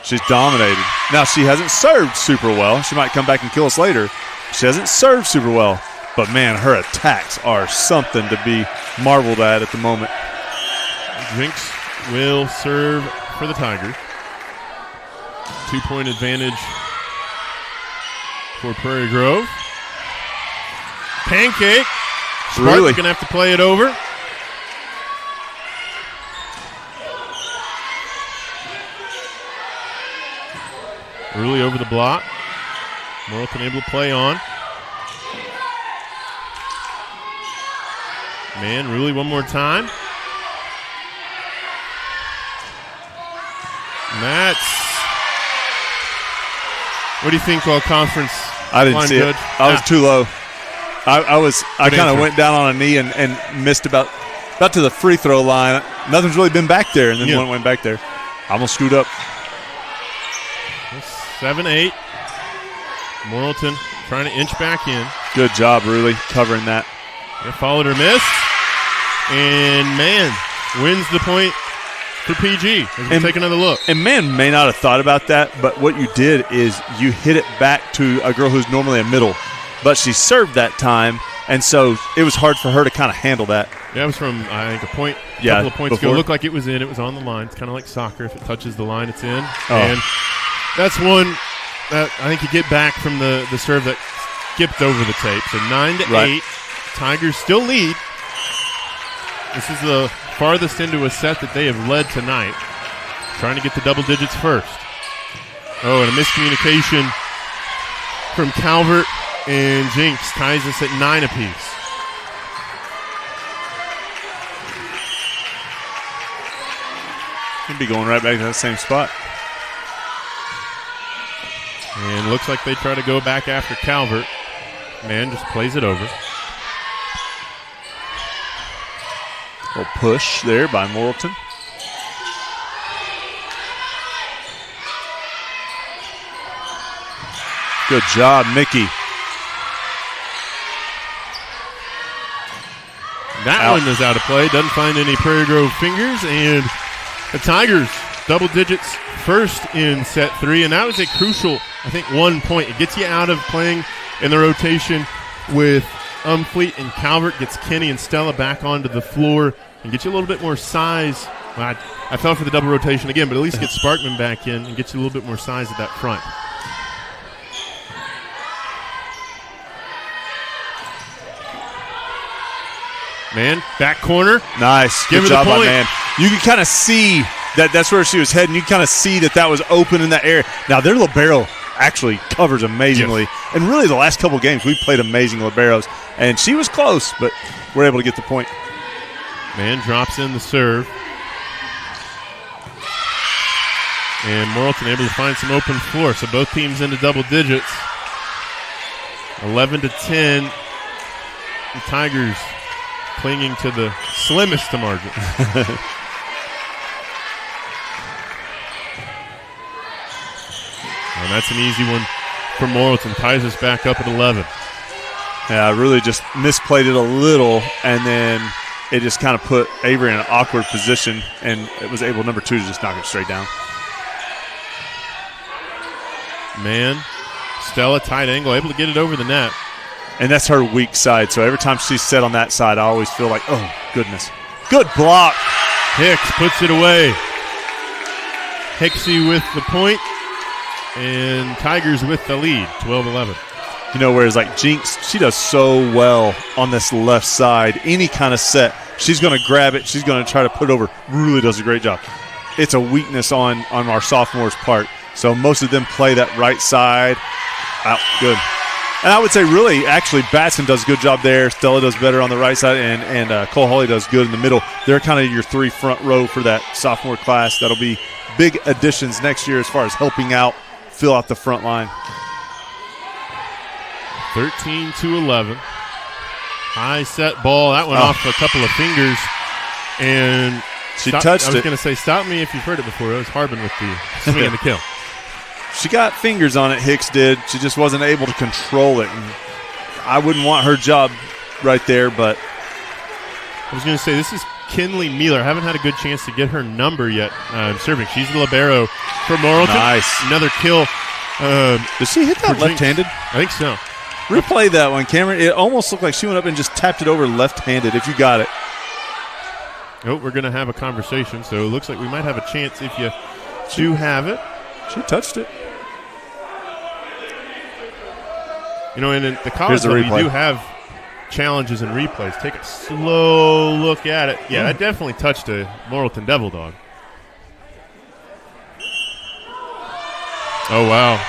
She's dominated. Now, she hasn't served super well. She might come back and kill us later. She hasn't served super well. But, man, her attacks are something to be marveled at the moment. Jinx will serve for the Tigers. 2-point advantage for Prairie Grove. Pancake. Spartan's going to have to play it over. Early over the block. Morrilton able to play on. Man, Rulli one more time. And that's... What do you think, conference? I didn't see it. I was too low. I kind of went down on a knee and missed about to the free throw line. Nothing's really been back there, and then one went back there. I almost screwed up. 7-8. Morrilton trying to inch back in. Good job, Rulli, covering that. They followed her miss. And, man, wins the point for PG as we take another look. And, man, may not have thought about that, but what you did is you hit it back to a girl who's normally a middle. But she served that time, and so it was hard for her to kind of handle that. Yeah, it was from, I think, a couple of points ago. It looked like it was in. It was on the line. It's kind of like soccer. If it touches the line, it's in. Oh. And that's one that I think you get back from the serve that skipped over the tape. So 9-8. Right. Tigers still lead. This is the farthest into a set that they have led tonight. Trying to get to double digits first. Oh, and a miscommunication from Calvert, and Jinx ties us at 9 apiece. Could be going right back to that same spot. And looks like they try to go back after Calvert. Man just plays it over. A little push there by Morrilton. Good job, Mickey. That one is out of play. Doesn't find any Prairie Grove fingers. And the Tigers, double digits first in set 3. And that was a crucial, I think, 1 point. It gets you out of playing in the rotation with Umfleet and Calvert gets Kenny and Stella back onto the floor and get you a little bit more size. Well, I fell for the double rotation again, but at least get Sparkman back in and get you a little bit more size at that front. Man, back corner. Nice. Give Good her the job by point. Man. You can kind of see that's where she was heading. You kind of see that was open in that area. Now, their libero actually covers amazingly. Yes. And really, the last couple games, we've played amazing liberos. And she was close, but we're able to get the point. Man drops in the serve. And Morrilton able to find some open floor. So both teams into double digits. 11-10. The Tigers clinging to the slimmest of margins. And that's an easy one for Morrilton. Ties us back up at 11. Yeah, I really just misplayed it a little, and then it just kind of put Avery in an awkward position, and it was able, number 2, to just knock it straight down. Man, Stella, tight angle, able to get it over the net. And that's her weak side, so every time she's set on that side, I always feel like, oh, goodness. Good block. Hicks puts it away. Hicksy with the point, and Tigers with the lead, 12-11. You know, whereas like Jinx, she does so well on this left side. Any kind of set, she's going to grab it. She's going to try to put it over. Really does a great job. It's a weakness on our sophomores' part. So most of them play that right side. Out, good. And I would say really, actually, Batson does a good job there. Stella does better on the right side, and Cole Hawley does good in the middle. They're kind of your 3 front row for that sophomore class. That'll be big additions next year as far as helping out, fill out the front line. 13-11. High set ball. That went off a couple of fingers. And she touched it. I was going to say, stop me if you've heard it before. It was Harbin with the swing and the kill. She got fingers on it, Hicks did. She just wasn't able to control it. And I wouldn't want her job right there, but. I was going to say, this is Kinley Mealer. I haven't had a good chance to get her number yet serving. She's the libero for Morrilton. Nice. Another kill. Did she hit that left-handed? I think so. Replay that one, Cameron. It almost looked like she went up and just tapped it over left-handed, if you got it. Oh, we're going to have a conversation, so it looks like we might have a chance if you do have it. She touched it. You know, and in the college level, you do have challenges and replays. Take a slow look at it. Yeah, that definitely touched a Morrilton Devil Dog. Oh, wow.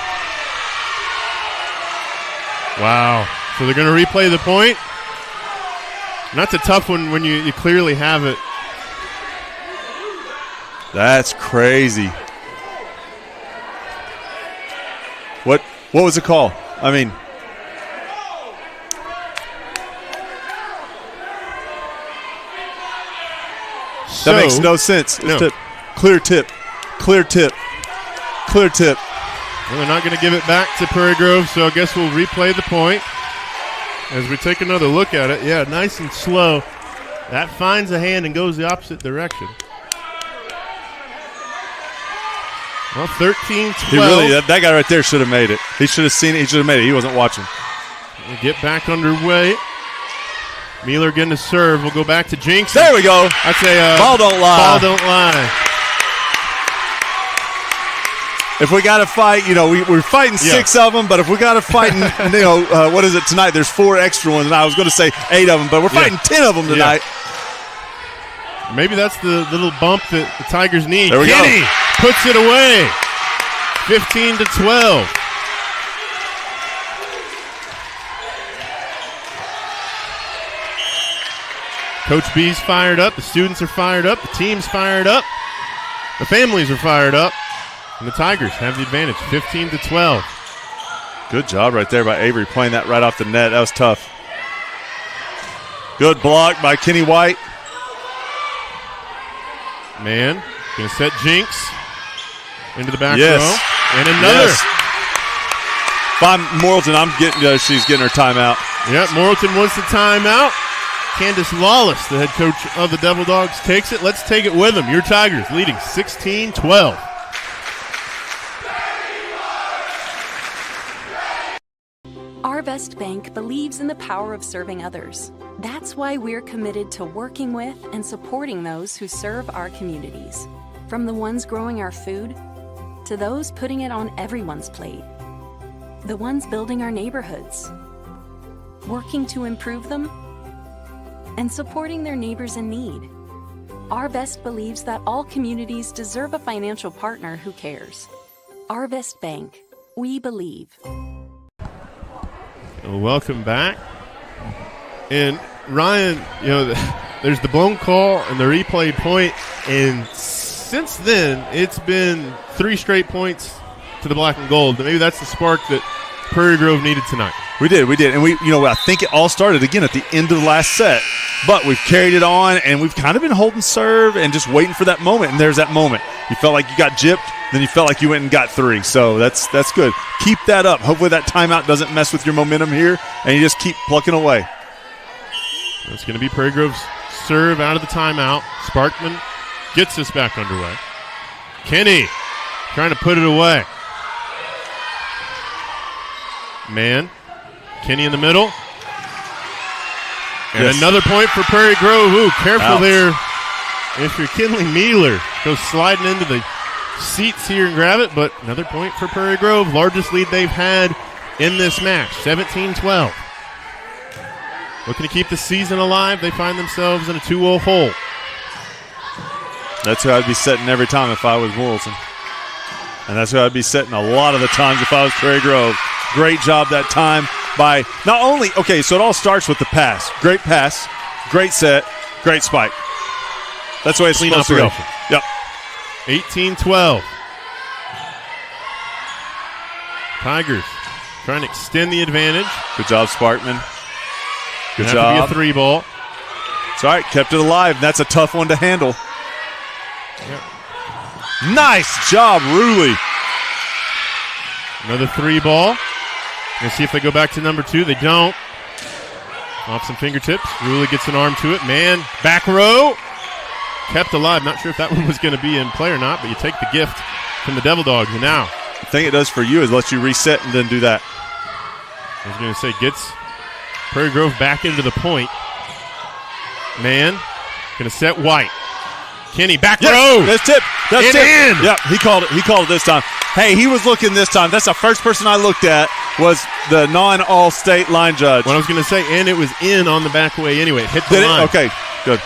Wow. So they're going to replay the point. And that's a tough one when you clearly have it. That's crazy. What was the call? I mean, that makes no sense. No. Tip. Clear tip. Clear tip. Clear tip. Well, they're not going to give it back to Prairie Grove, so I guess we'll replay the point as we take another look at it. Yeah, nice and slow. That finds a hand and goes the opposite direction. Well, 13-12. That guy right there should have made it. He should have seen it. He should have made it. He wasn't watching. We'll get back underway. Mealer getting a serve. We'll go back to Jinx. There we go. I'd say ball don't lie. Ball don't lie. If we got to fight, we're fighting 6 of them, but if we got to fight, what is it tonight? There's 4 extra ones, and I was going to say 8 of them, but we're fighting 10 of them tonight. Yeah. Maybe that's the little bump that the Tigers need. There we Kenny go. Puts it away. 15-12. Coach B's fired up. The students are fired up. The team's fired up. The families are fired up. And the Tigers have the advantage, 15-12. Good job right there by Avery playing that right off the net. That was tough. Good block by Kenny White. Man, going to set Jinx into the back yes. row. And another. Yes. By Morrilton, she's getting her timeout. Yep, Morrilton wants the timeout. Candace Lawless, the head coach of the Devil Dogs, takes it. Let's take it with them. Your Tigers leading 16-12. Best Bank believes in the power of serving others. That's why we're committed to working with and supporting those who serve our communities. From the ones growing our food to those putting it on everyone's plate. The ones building our neighborhoods, working to improve them, and supporting their neighbors in need. Our Best believes that all communities deserve a financial partner who cares. Our Best Bank. We believe. Welcome back. And Ryan, there's the blown call and the replay point, and since then it's been 3 straight points to the black and gold. Maybe that's the spark that Prairie Grove needed tonight. We did, and I think it all started again at the end of the last set, but we've carried it on, and we've kind of been holding serve and just waiting for that moment. And there's that moment. You felt like you got gypped, then you felt like you went and got 3. So that's good. Keep that up. Hopefully that timeout doesn't mess with your momentum here, and you just keep plucking away. It's going to be Prairie Grove's serve out of the timeout. Sparkman gets us back underway. Kenny trying to put it away. Man. Kenny in the middle. And another point for Prairie Grove. Ooh, careful there. If you're Kinley Mealer, goes sliding into the seats here and grab it, but another point for Prairie Grove. Largest lead they've had in this match, 17-12. Looking to keep the season alive. They find themselves in a 2-0 hole. That's who I'd be setting every time if I was Morrilton. And that's who I'd be setting a lot of the times if I was Prairie Grove. Great job that time by not only, so it all starts with the pass. Great pass, great set, great spike. That's the way it's supposed to go. Yep. 18-12. Tigers trying to extend the advantage. Good job, Sparkman. Good job. Have to be a 3 ball. It's all right. Kept it alive. That's a tough one to handle. Yep. Nice job, Ruley. Another 3 ball. Let's see if they go back to number 2. They don't. Off some fingertips. Ruley gets an arm to it. Man, back row. Kept alive. Not sure if that one was going to be in play or not, but you take the gift from the Devil Dogs. And now, the thing it does for you is let you reset and then do that. I was going to say, gets Prairie Grove back into the point. Man, going to set White. Kenny, back row. That's tip. That's tip. In. Yep, he called it. He called it this time. Hey, he was looking this time. That's the first person I looked at was the non-all-state line judge. What I was going to say, and it was in on the back way anyway. It hit the line. Okay, good.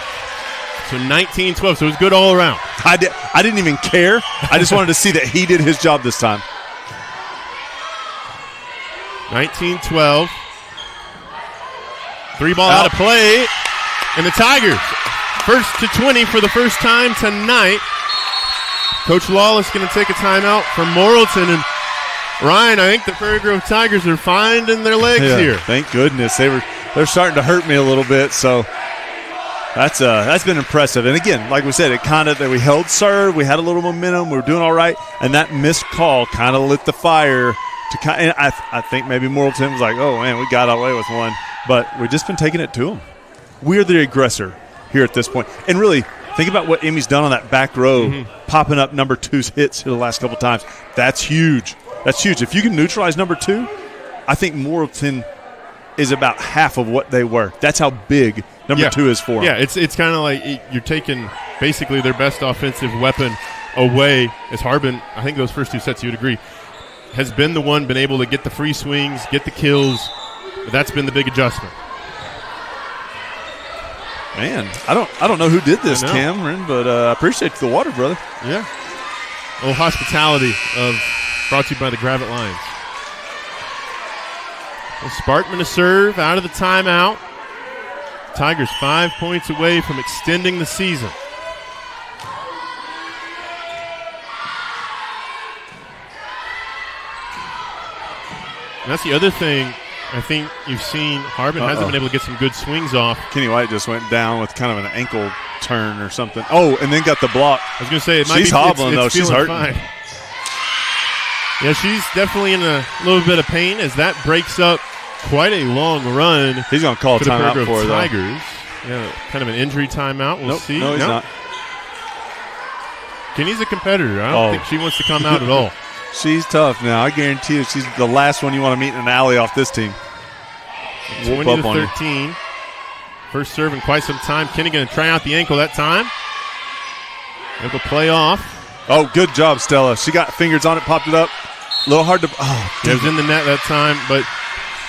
So 19-12, so it was good all around. I didn't even care. I just wanted to see that he did his job this time. 19-12. 3 ball out of play. And the Tigers, first to 20 for the first time tonight. Coach Lawless going to take a timeout from Morrilton. And Ryan, I think the Prairie Grove Tigers are finding their legs here. Thank goodness. They're starting to hurt me a little bit, so that's been impressive. And again, like we said, we held serve, we had a little momentum, we were doing all right, and that missed call kind of lit the fire. And I think maybe Morrilton was like, oh man, we got away with one, but we've just been taking it to them. We're the aggressor here at this point. And really, think about what Emmy's done on that back row, popping up number 2's hits here the last couple times. That's huge. That's huge. If you can neutralize number 2, I think Morrilton is about half of what they were. That's how big number 2 is for them. Yeah, it's kind of like you're taking basically their best offensive weapon away. As Harbin, I think those first 2 sets, you would agree, has been the one been able to get the free swings, get the kills. But that's been the big adjustment. Man, I don't know who did this, Cameron, but I appreciate the water, brother. Yeah. A little hospitality brought to you by the Gravette Lions. Well, Sparkman to serve out of the timeout. Tigers 5 points away from extending the season. And that's the other thing I think you've seen. Harbin hasn't been able to get some good swings off. Kenny White just went down with kind of an ankle turn or something. Oh, and then got the block. I was going to say, she's hobbling, though. She's hurting. Fine. Yeah, she's definitely in a little bit of pain as that breaks up quite a long run. He's going to call a timeout for her, Tigers. Yeah, kind of an injury timeout. We'll see. No, he's not. Kenny's a competitor. I don't think she wants to come out at all. She's tough now. I guarantee you she's the last one you want to meet in an alley off this team. whoop 20 up to on you. 13. First serve in quite some time. Kenny going to try out the ankle that time. Ankle play off. Oh, good job, Stella. She got fingers on it, popped it up. A little hard to. Oh, It was in the net that time, but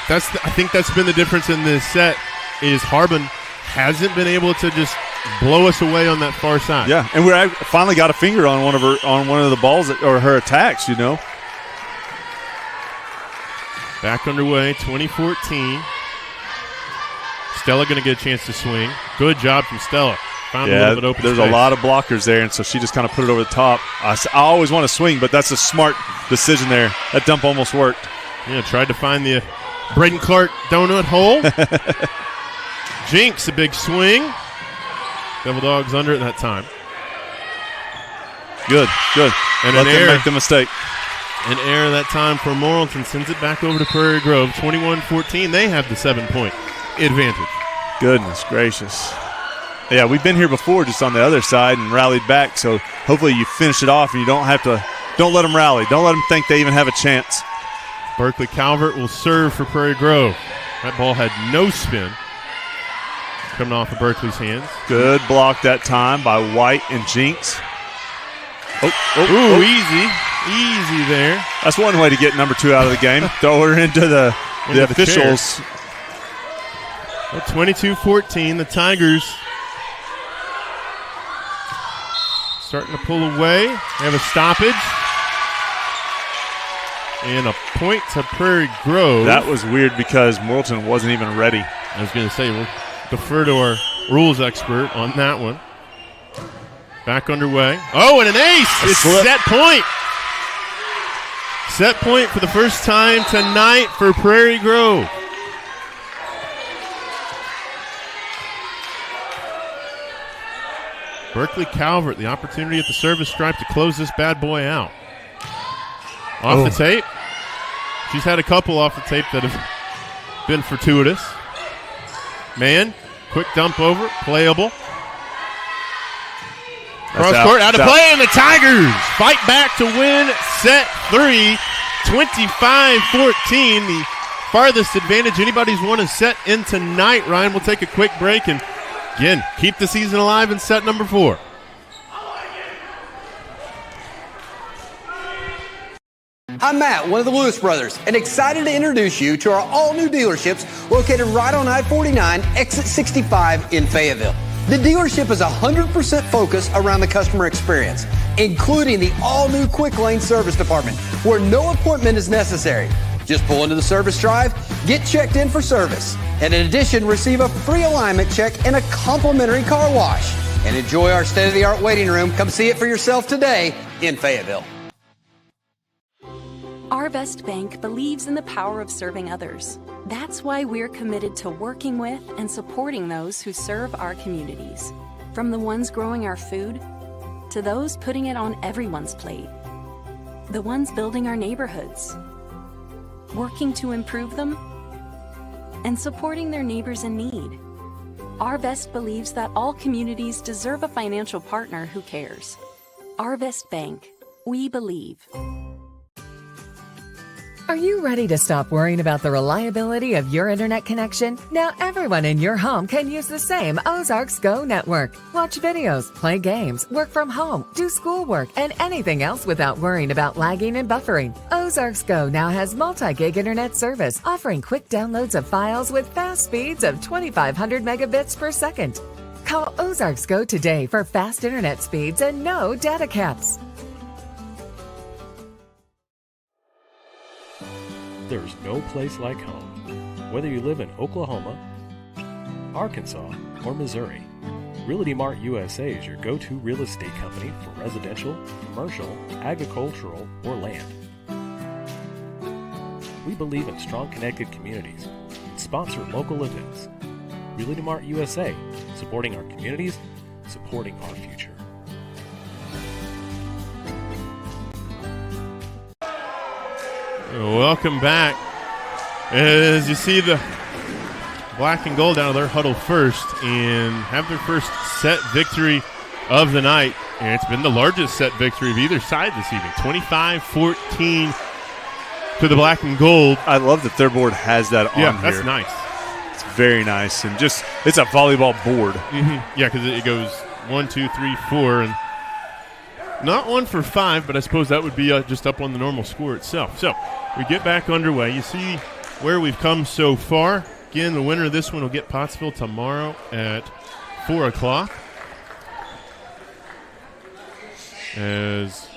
I think that's been the difference in this set is Harbin hasn't been able to just blow us away on that far side. yeah, and we finally got a finger on one of the balls or her attacks. Back underway, 2014. Stella going to get a chance to swing. Good job from Stella. Found a little bit open there's space. a lot of blockers there, and so she just kind of put it over the top. I always want to swing, but that's a smart decision there. That dump almost worked. Yeah, tried to find the Braden Clark donut hole. Jinx, a big swing. Devil Dogs under it that time. Good. And Let an them error. make the mistake. An error that time for Morrilton sends it back over to Prairie Grove. 21-14. They have the 7-point advantage. Goodness gracious. Yeah, we've been here before just on the other side and rallied back, so hopefully you finish it off and you don't let them rally. Don't let them think they even have a chance. Berkeley Calvert will serve for Prairie Grove. That ball had no spin coming off of Berkeley's hands. Good block that time by White and Jinx. Easy there. That's one way to get number 2 out of the game. Throw her into the officials. 22-14, the Tigers starting to pull away. They have a stoppage. And a point to Prairie Grove. That was weird because Morrilton wasn't even ready. I was going to say, we'll defer to our rules expert on that one. Back underway. Oh, and an ace! It's set point. Set point for the first time tonight for Prairie Grove. Berkeley Calvert, the opportunity at the service stripe to close this bad boy out. Off the tape. She's had a couple off the tape that have been fortuitous. Man, quick dump over, playable. Cross court, out of play, and the Tigers fight back to win set 3, 25-14. The farthest advantage anybody's won a set in tonight. Ryan, we'll take a quick break and, again, keep the season alive in set number 4. I'm Matt, one of the Lewis brothers, and excited to introduce you to our all-new dealerships located right on I-49, exit 65 in Fayetteville. The dealership is 100% focused around the customer experience, including the all-new Quick Lane Service Department, where no appointment is necessary. Just pull into the service drive, get checked in for service, and in addition, receive a free alignment check and a complimentary car wash. And enjoy our state-of-the-art waiting room. Come see it for yourself today in Fayetteville. Arvest Bank believes in the power of serving others. That's why we're committed to working with and supporting those who serve our communities. From the ones growing our food to those putting it on everyone's plate. The ones building our neighborhoods, working to improve them, and supporting their neighbors in need. Arvest believes that all communities deserve a financial partner who cares. Arvest Bank, we believe. Are you ready to stop worrying about the reliability of your internet connection? Now everyone in your home can use the same Ozarks Go network. Watch videos, play games, work from home, do schoolwork, and anything else without worrying about lagging and buffering. Ozarks Go now has multi-gig internet service, offering quick downloads of files with fast speeds of 2,500 megabits per second. Call Ozarks Go today for fast internet speeds and no data caps. There's no place like home. Whether you live in Oklahoma, Arkansas, or Missouri, Realty Mart USA is your go-to real estate company for residential, commercial, agricultural, or land. We believe in strong connected communities and sponsor local events. Realty Mart USA, supporting our communities, supporting our future. Welcome back. As you see the black and gold down there huddle first and have their first set victory of the night. And it's been the largest set victory of either side this evening. 25-14 to the black and gold. I love that their board has that on here. Yeah, that's nice. very nice. And just, it's a volleyball board. Mm-hmm. Yeah, because it goes 1, 2, 3, 4, and not 1 for 5, but I suppose that would be just up on the normal score itself. So we get back underway. You see where we've come so far. Again, the winner of this one will get Pottsville tomorrow at 4 o'clock. As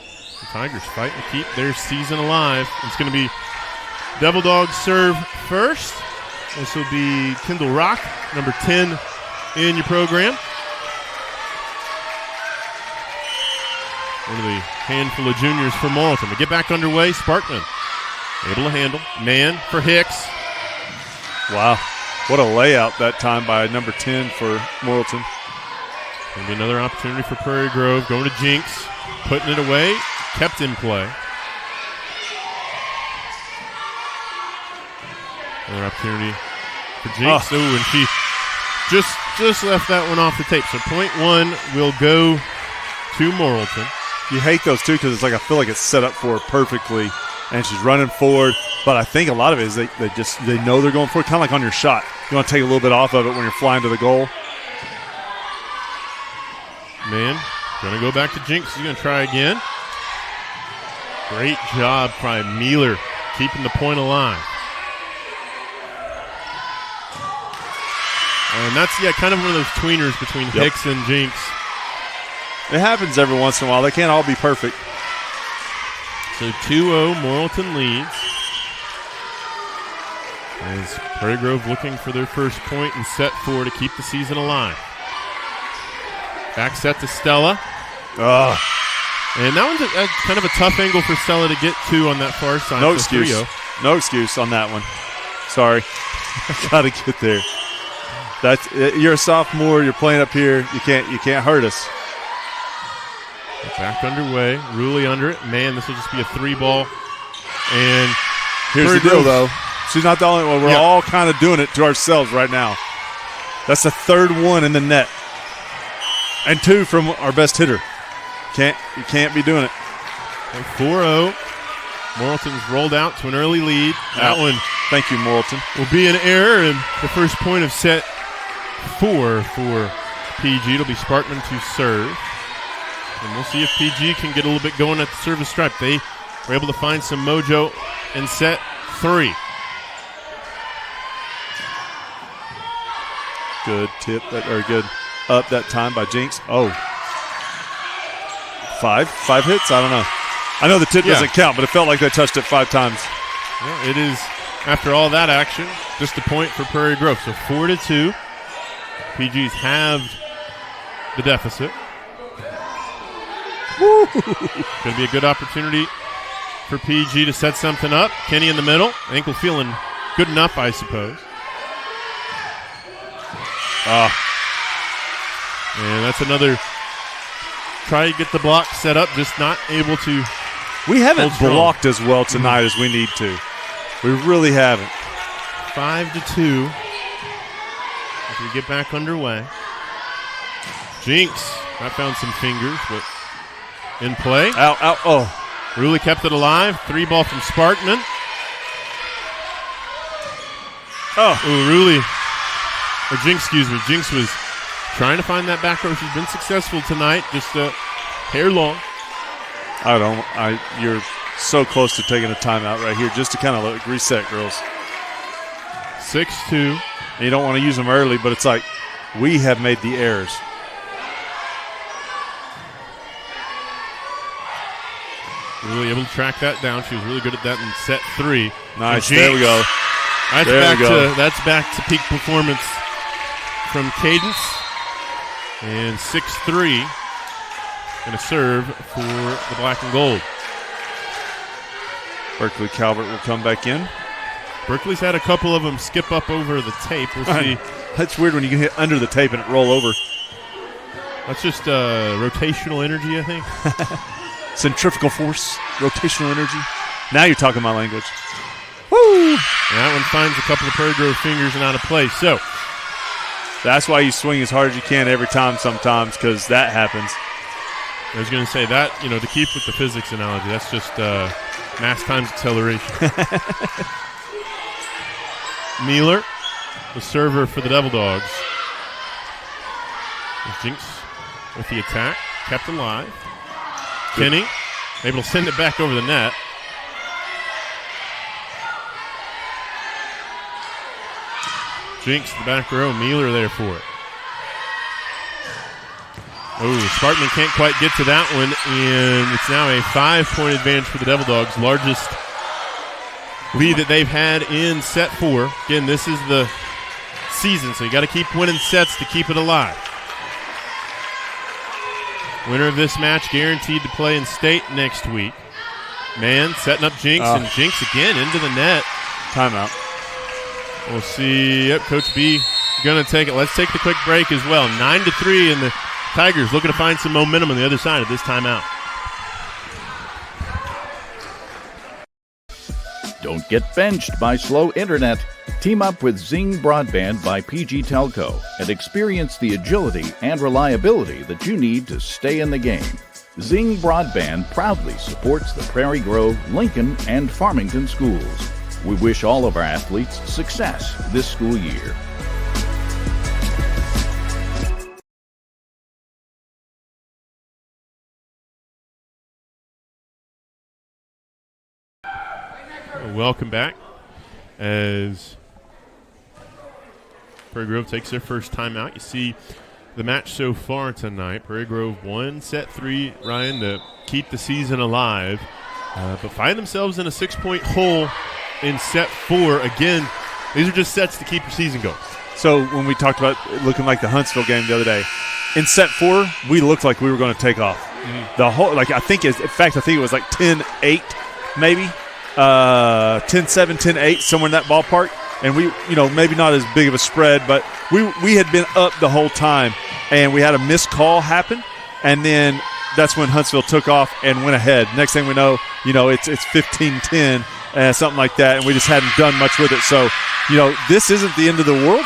the Tigers fight to keep their season alive. It's going to be Devil Dogs serve first. This will be Kendall Rock, number 10 in your program. One of the handful of juniors for Morrilton. To get back underway, Sparkman able to handle. Man for Hicks. Wow. What a layout that time by number 10 for Morrilton. Going to be another opportunity for Prairie Grove. Going to Jinx. Putting it away. Kept in play. Another opportunity for Jinx. Oh, and she just left that one off the tape. So point 1 will go to Morrilton. You hate those too because it's like I feel like it's set up for her perfectly, and she's running forward. But I think a lot of it is they know they're going forward, kind of like on your shot. You want to take a little bit off of it when you're flying to the goal. Man, going to go back to Jinx. He's going to try again. Great job by Mealer keeping the point alive. And that's, kind of one of those tweeners between Hicks and Jinx. It happens every once in a while. They can't all be perfect. So 2-0, Morrilton leads. As Prairie Grove looking for their first point in set 4 to keep the season alive. Back set to Stella. And that one's kind of a tough angle for Stella to get to on that far side. No excuse. 3-0. No excuse on that one. Sorry. Got to get there. You're a sophomore. You're playing up here. You can't hurt us. Back underway. Ruley under it. Man, this will just be a 3-ball. And here's the deal, though. She's not the only one. We're all kind of doing it to ourselves right now. That's the third one in the net. And 2 from our best hitter. You can't be doing it. 4-0. Morrilton's rolled out to an early lead. That one, thank you, Morrilton, will be an error, and the first point of set 4 for PG. It'll be Sparkman to serve. And we'll see if PG can get a little bit going at the service stripe. They were able to find some mojo in set 3. Good tip, or good up that time by Jinx. Oh. 5 hits? I don't know. I know the tip doesn't count, but it felt like they touched it 5 times. Yeah, it is, after all that action, just a point for Prairie Grove. So 4-2. PG's halved the deficit. Going to be a good opportunity for PG to set something up. Kenny in the middle. Ankle feeling good enough, I suppose. And that's another try to get the block set up, just not able to. We haven't blocked as well tonight as we need to. We really haven't. 5-2 as we get back underway. Jinx, I found some fingers, but in play. Out. Oh. Ruley kept it alive. 3-ball from Sparkman. Ruley. Or Jinx, excuse me. Jinx was trying to find that back row. She's been successful tonight. Just hair long. You're so close to taking a timeout right here just to kind of reset, girls. 6-2. And you don't want to use them early, but it's like we have made the errors. Really able to track that down. She was really good at that in set 3. Nice. There we go. That's back to peak performance from Cadence. And 6-3. Going to serve for the black and gold. Berkeley Calvert will come back in. Berkeley's had a couple of them skip up over the tape. We'll see. That's weird when you can hit under the tape and it roll over. That's just rotational energy, I think. Centrifugal force, rotational energy. Now you're talking my language. Woo! And that one finds a couple of Prairie Grove fingers and out of place. So that's why you swing as hard as you can every time sometimes, because that happens. I was going to say that, to keep with the physics analogy, that's just mass times acceleration. Mealer the server for the Devil Dogs. Jinx with the attack, kept alive. Kenny able to send it back over the net. Jinx, the back row, Mealer there for it. Oh, Sparkman can't quite get to that one, and it's now a 5-point advantage for the Devil Dogs, largest lead that they've had in set 4. Again, this is the season, so you got to keep winning sets to keep it alive. Winner of this match guaranteed to play in state next week. Man setting up Jinx, and Jinx again into the net. Timeout. We'll see. Yep, Coach B going to take it. Let's take the quick break as well. 9-3, and the Tigers looking to find some momentum on the other side of this timeout. Don't get benched by slow internet. Team up with Zing Broadband by PG Telco and experience the agility and reliability that you need to stay in the game. Zing Broadband proudly supports the Prairie Grove, Lincoln, and Farmington schools. We wish all of our athletes success this school year. Welcome back as Prairie Grove takes their first timeout. You see the match so far tonight. Prairie Grove won set 3, Ryan, to keep the season alive, but find themselves in a 6-point hole in set 4. Again, these are just sets to keep your season going. So when we talked about looking like the Huntsville game the other day, in set 4, we looked like we were going to take off. Mm-hmm. The whole, like, I think it was like 10-8 maybe. 10-7, 10-8, somewhere in that ballpark. And we, maybe not as big of a spread, but we had been up the whole time, and we had a missed call happen, and then that's when Huntsville took off and went ahead. Next thing we know, it's 15-10, something like that, and we just hadn't done much with it. So, this isn't the end of the world.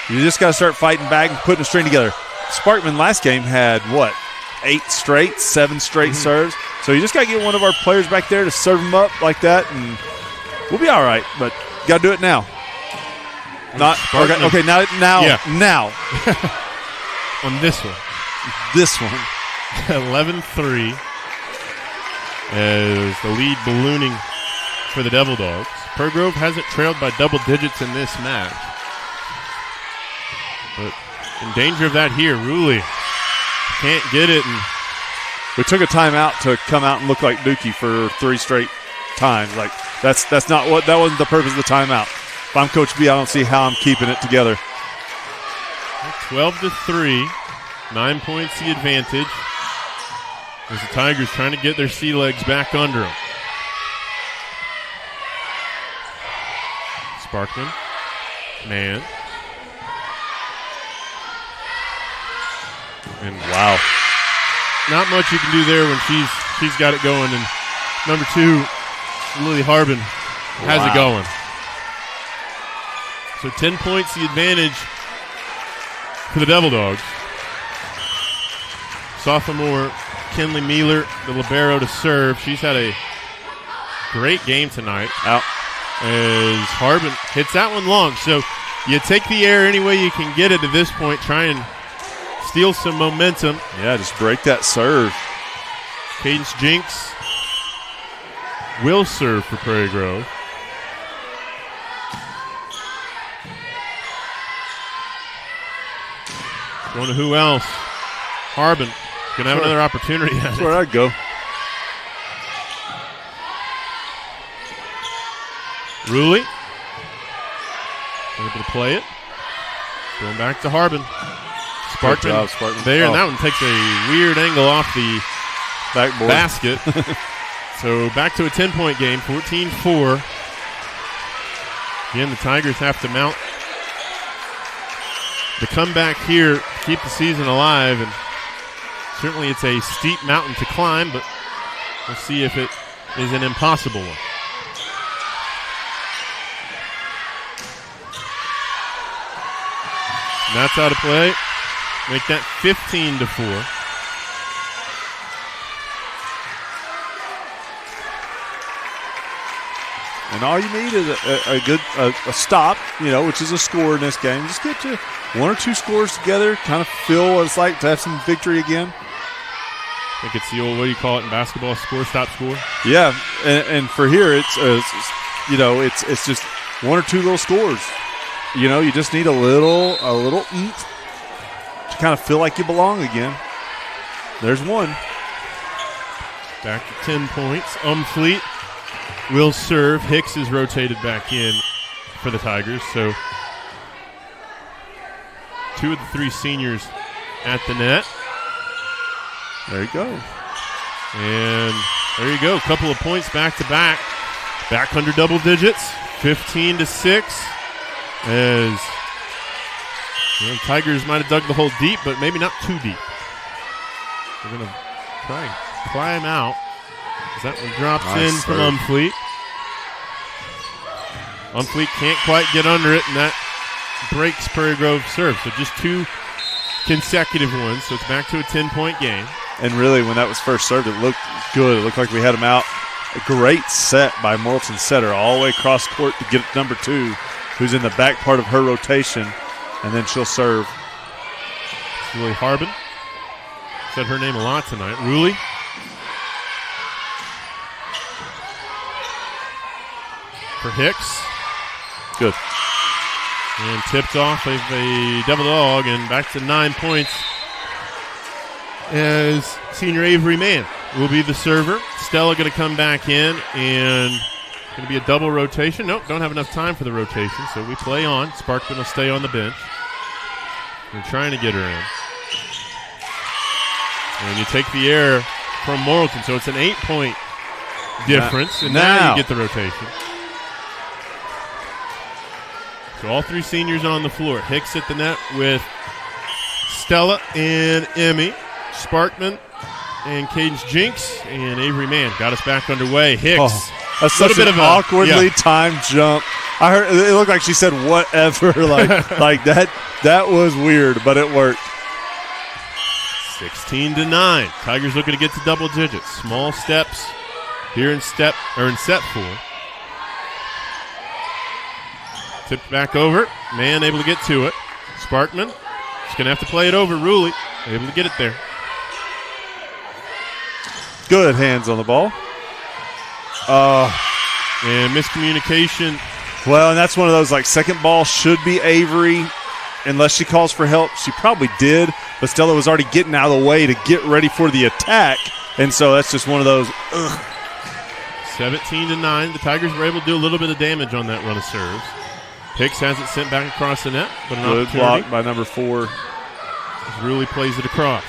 You just got to start fighting back and putting a string together. Sparkman last game had, 7 straight serves. So you just got to get one of our players back there to serve them up like that, and we'll be all right. But you got to do it now. Not okay. Now. Yeah. Now. On this one. 11-3 as the lead ballooning for the Devil Dogs. Prairie Grove hasn't trailed by double digits in this match, but in danger of that here. Ruley can't get it, and we took a timeout to come out and look like Dookie for 3 straight times. Like that wasn't the purpose of the timeout. If I'm Coach B, I don't see how I'm keeping it together. 12-3, 9 points the advantage. As the Tigers trying to get their sea legs back under them. Sparkman, man, and wow. Not much you can do there when she's got it going. And number 2, Lily Harbin, has it going. So 10 points the advantage for the Devil Dogs. Sophomore Kinley Mealer, the libero, to serve. She's had a great game tonight. Out. As Harbin hits that one long. So you take the air any way you can get it at this point. Try and steal some momentum. Yeah, just break that serve. Cadence Jinx will serve for Prairie Grove. Going to who else? Harbin. Going to have another opportunity. That's where I'd go. Ruley. Able to play it. Going back to Harbin. Sparkman there, and that one takes a weird angle off the backboard basket. So back to a 10-point game, 14-4. Again, the Tigers have to mount the comeback here, keep the season alive, and certainly it's a steep mountain to climb, but we'll see if it is an impossible one. And that's out of play. Make that 15-4. And all you need is a good stop, which is a score in this game. Just get you 1 or 2 scores together, kind of feel what it's like to have some victory again. I think it's the old, what do you call it in basketball, score, stop, score? Yeah, and for here it's just 1 or 2 little scores. You just need a little oomph to kind of feel like you belong again. There's one. Back to 10 points. Umfleet will serve. Hicks is rotated back in for the Tigers. So 2 of the 3 seniors at the net. There you go. And there you go. A couple of points back to back. Back under double digits. 15-6. As the Tigers might have dug the hole deep, but maybe not too deep. They're going to try and climb out. As that one drops nice in from Umfleet. Umfleet can't quite get under it, and that breaks Prairie Grove's serve. So just 2 consecutive ones. So it's back to a 10-point game. And really, when that was first served, it looked good. It looked like we had him out. A great set by Morrilton setter all the way across court to get number 2, who's in the back part of her rotation, and then she'll serve. Julie Harbin. Said her name a lot tonight. Ruley. For Hicks. Good. And tipped off of a Devil Dog, and back to 9 points as senior Avery Mann will be the server. Stella going to come back in, and going to be a double rotation. Nope, don't have enough time for the rotation, so we play on. Sparkman will stay on the bench. We're trying to get her in. And you take the air from Morrilton, so it's an 8-point difference, and now you get the rotation. So all 3 seniors on the floor. Hicks at the net with Stella and Emmy. Sparkman and Cadence Jinks, and Avery Mann got us back underway. Hicks. Oh, that's such an awkwardly timed jump. I heard it looked like she said whatever, like that was weird, but it worked. 16-9. Tigers looking to get to double digits. Small steps here in set 4. Tipped back over. Mann able to get to it. Sparkman just going to have to play it over. Ruley able to get it there. Good hands on the ball. And miscommunication. Well, and that's one of those, like, second ball should be Avery unless she calls for help. She probably did, but Stella was already getting out of the way to get ready for the attack, and so that's just one of those. 17-9. The Tigers were able to do a little bit of damage on that run of serves. Hicks has it sent back across the net, but an good opportunity. block by number 4. Ruley plays it across.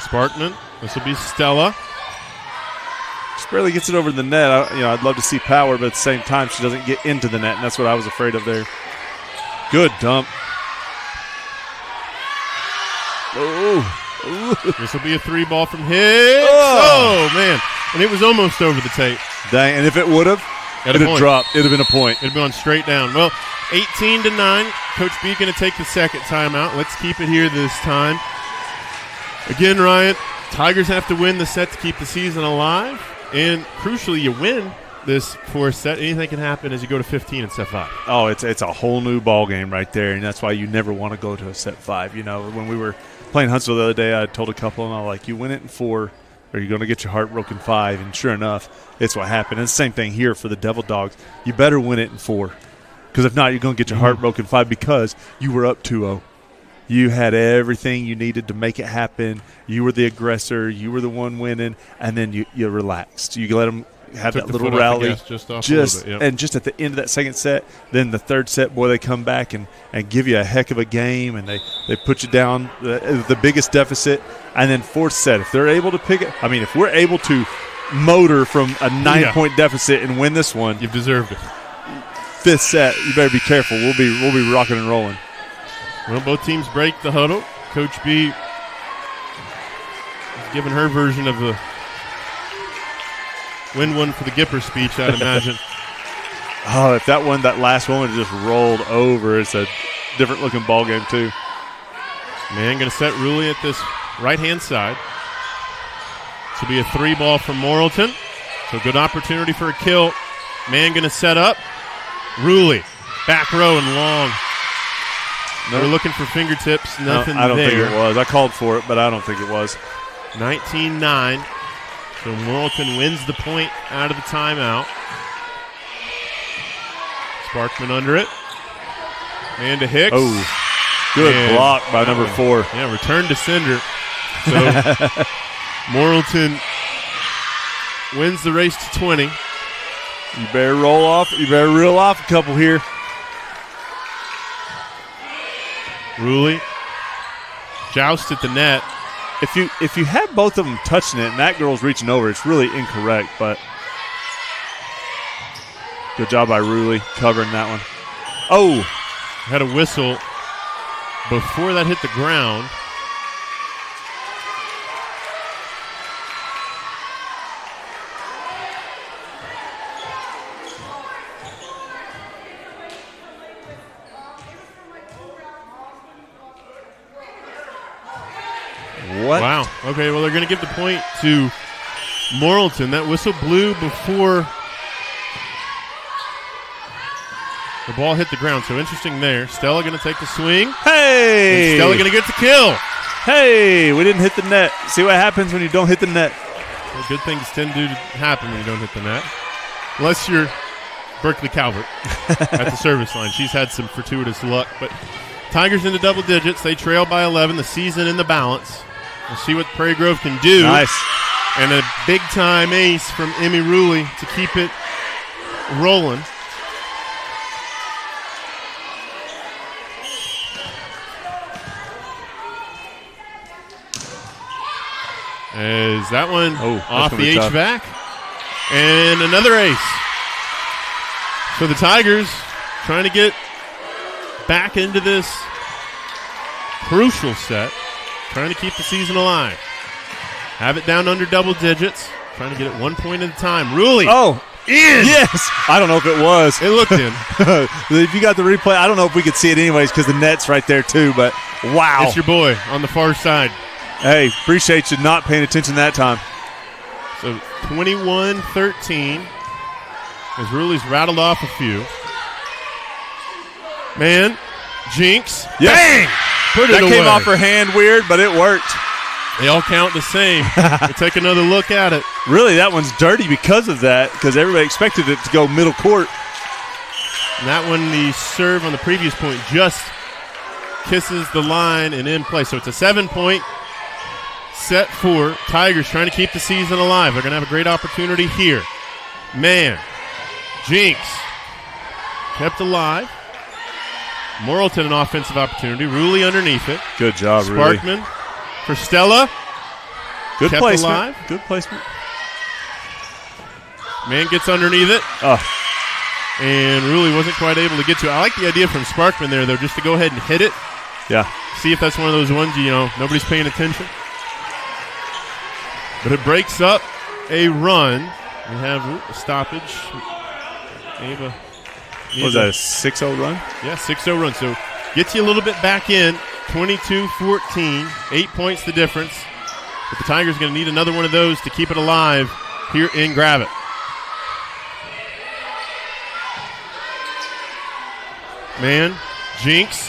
Sparkman. This will be Stella. She barely gets it over the net. I'd love to see power, but at the same time, she doesn't get into the net, and that's what I was afraid of there. Good dump. This will be a 3 ball from Hicks. Oh, man. And it was almost over the tape. Dang, and if it would have, it would have dropped. It would have been a point. It would have gone straight down. Well, 18-9. Coach B going to take the second timeout. Let's keep it here this time. Again, Ryan, Tigers have to win the set to keep the season alive. And crucially, you win this 4th set. Anything can happen as you go to 15 in set 5. Oh, it's a whole new ball game right there, and that's why you never want to go to a set 5. When we were playing Huntsville the other day, I told a couple, and I was like, you win it in 4, or you're going to get your heart broken 5. And sure enough, it's what happened. And the same thing here for the Devil Dogs. You better win it in 4, because if not, you're going to get your heart broken 5 because you were up 2-0. You had everything you needed to make it happen. You were the aggressor. You were the one winning, and then you relaxed. You let them have that little rally. And just at the end of that second set, then the third set, boy, they come back and give you a heck of a game, and they put you down the biggest deficit. And then 4th set, if they're able to pick it, if we're able to motor from a 9-point deficit and win this one, you've deserved it. 5th set, you better be careful. We'll be rocking and rolling. Well, both teams break the huddle. Coach B is giving her version of the win one for the Gipper speech, I'd imagine. Oh, if that last one would have just rolled over, it's a different looking ball game too. Man, going to set Ruley at this right-hand side. This will be a 3-ball from Morrilton. So good opportunity for a kill. Man going to set up. Ruley, back row and long. Nope. We're looking for fingertips. Nothing there. I don't think it was. I called for it, but I don't think it was. 19-9. So Morrilton wins the point out of the timeout. Sparkman under it. Man to Hicks. Oh, good block by number 4. Yeah, return to sender. So Morrilton wins the race to 20. You better roll off. You better reel off a couple here. Ruley. Joust at the net. If you have both of them touching it and that girl's reaching over, it's really incorrect, but good job by Ruley covering that one. Oh! Had a whistle before that hit the ground. What? Wow. Okay, well, they're going to give the point to Morrilton. That whistle blew before the ball hit the ground, so interesting there. Stella going to take the swing. Hey! And Stella going to get the kill. Hey, we didn't hit the net. See what happens when you don't hit the net. Well, good things tend to happen when you don't hit the net. Unless you're Berkeley Calvert at the service line. She's had some fortuitous luck. But Tigers into double digits. They trail by 11. The season in the balance. We'll see what Prairie Grove can do. Nice. And a big-time ace from Emmy Ruley to keep it rolling. As that one off the HVAC. And another ace. So the Tigers trying to get back into this crucial set. Trying to keep the season alive. Have it down under double digits. Trying to get it 1 point at a time. Ruley. Oh, in. Yes. I don't know if it was. It looked in. If you got the replay, I don't know if we could see it anyways because the net's right there too, but wow. It's your boy on the far side. Hey, appreciate you not paying attention that time. So 21-13 as Ruley's rattled off a few. Man, Jinx. Yes. Bang! Put it that away. Came off her hand weird, but it worked. They all count the same. We'll take another look at it. Really, that one's dirty because of that, because everybody expected it to go middle court. And that one, the serve on the previous point, just kisses the line and in play. So it's a 7-point set for Tigers trying to keep the season alive. They're going to have a great opportunity here. Man, Jinx kept alive. Morrilton an offensive opportunity. Ruley underneath it. Good job, Ruley. Sparkman for Stella. Good kept placement. Alive. Good placement. Man gets underneath it. And Ruley wasn't quite able to get to it. I like the idea from Sparkman there, though, just to go ahead and hit it. Yeah. See if that's one of those ones, nobody's paying attention. But it breaks up a run. We have a stoppage. Ava. Was that a 6-0 run? Yeah, 6-0 run. So gets you a little bit back in. 22-14. 8 points the difference. But the Tigers are going to need another one of those to keep it alive here in Gravette. Man, Jinx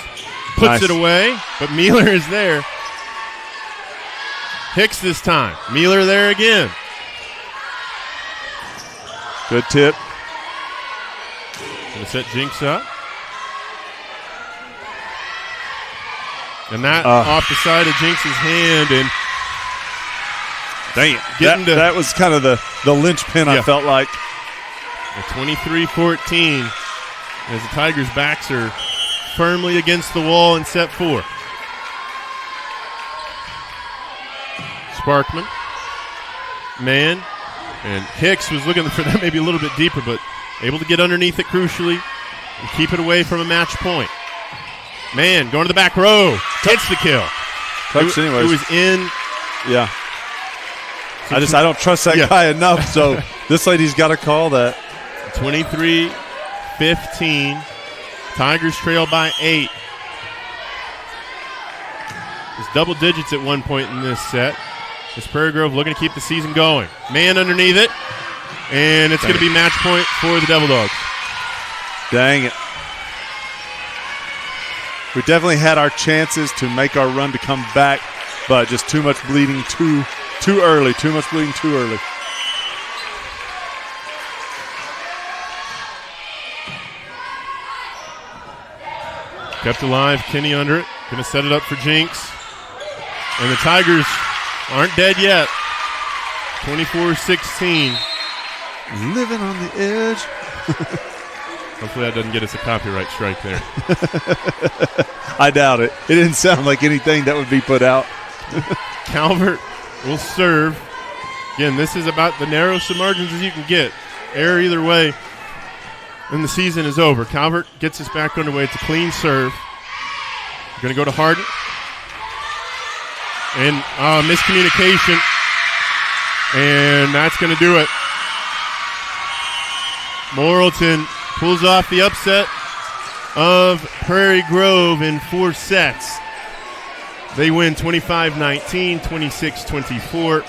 puts it away, but Mealer is there. Hicks this time. Mealer there again. Good tip. Going to set Jinx up. And that off the side of Jinx's hand. And dang it. That was kind of the linchpin, I felt like. 23-14 as the Tigers' backs are firmly against the wall in set 4. Sparkman. Man. And Hicks was looking for that maybe a little bit deeper, but able to get underneath it crucially and keep it away from a match point. Man, going to the back row. Gets the kill. Touched anyways. It was in. Yeah. I don't trust that guy enough, so this lady's got to call that. 23-15. Tigers trail by 8. It's double digits at one point in this set. It's Prairie Grove looking to keep the season going. Man underneath it, and it's going to be match point for the Devil Dogs. Dang it. We definitely had our chances to make our run to come back, but just too much bleeding too early. Too much bleeding too early. Kept alive, Kenny under it. Going to set it up for Jinx. And the Tigers aren't dead yet. 24-16. Living on the edge. Hopefully that doesn't get us a copyright strike there. I doubt it. It didn't sound like anything that would be put out. Calvert will serve. Again, this is about the narrowest margins as you can get. Error either way, and the season is over. Calvert gets us back underway. It's a clean serve. Going to go to Harden. And miscommunication. And that's going to do it. Morrilton pulls off the upset of Prairie Grove in 4 sets. They win 25-19, 26-24.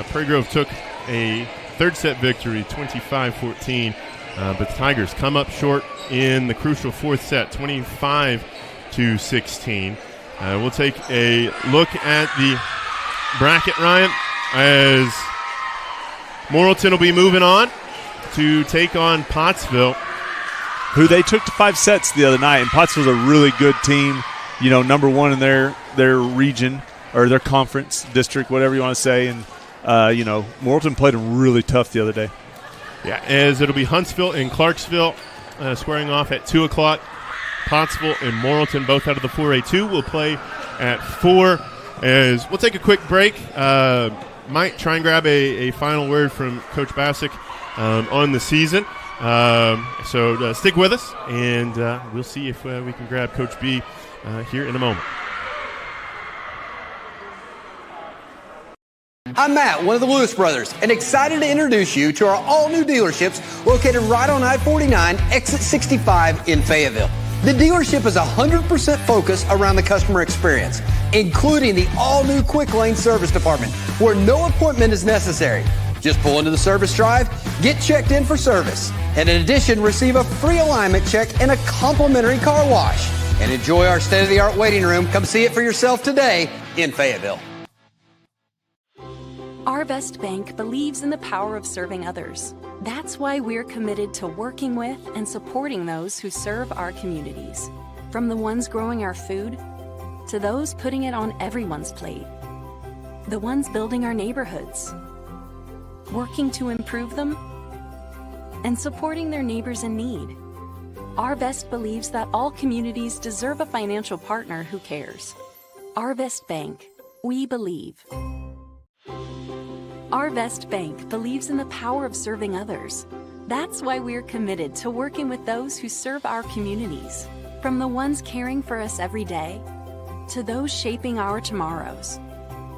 Prairie Grove took a third set victory, 25-14. But the Tigers come up short in the crucial 4th set, 25-16. We'll take a look at the bracket, Ryan, as Morrilton will be moving on to take on Pottsville, who they took to 5 sets the other night. And Pottsville's a really good team, you know, number one in their region or their conference, district, whatever you want to say. And, Morrilton played them really tough the other day. Yeah, as it'll be Huntsville and Clarksville squaring off at 2 o'clock. Pottsville and Morrilton, both out of the 4A2, will play at 4. As we'll take a quick break. Might try and grab a final word from Coach Bassick on the season. So stick with us, and we'll see if we can grab Coach B here in a moment. I'm Matt, one of the Lewis brothers, and excited to introduce you to our all-new dealerships located right on I-49, exit 65 in Fayetteville. The dealership is 100% focused around the customer experience, including the all-new Quick Lane Service Department, where no appointment is necessary. Just pull into the service drive, get checked in for service, and in addition, receive a free alignment check and a complimentary car wash. And enjoy our state-of-the-art waiting room. Come see it for yourself today in Fayetteville. Our Best Bank believes in the power of serving others. That's why we're committed to working with and supporting those who serve our communities. From the ones growing our food to those putting it on everyone's plate. The ones building our neighborhoods, working to improve them, and supporting their neighbors in need. Our Best believes that all communities deserve a financial partner who cares. Our Best Bank, we believe. Our Best Bank believes in the power of serving others. That's why we're committed to working with those who serve our communities. From the ones caring for us every day, to those shaping our tomorrows.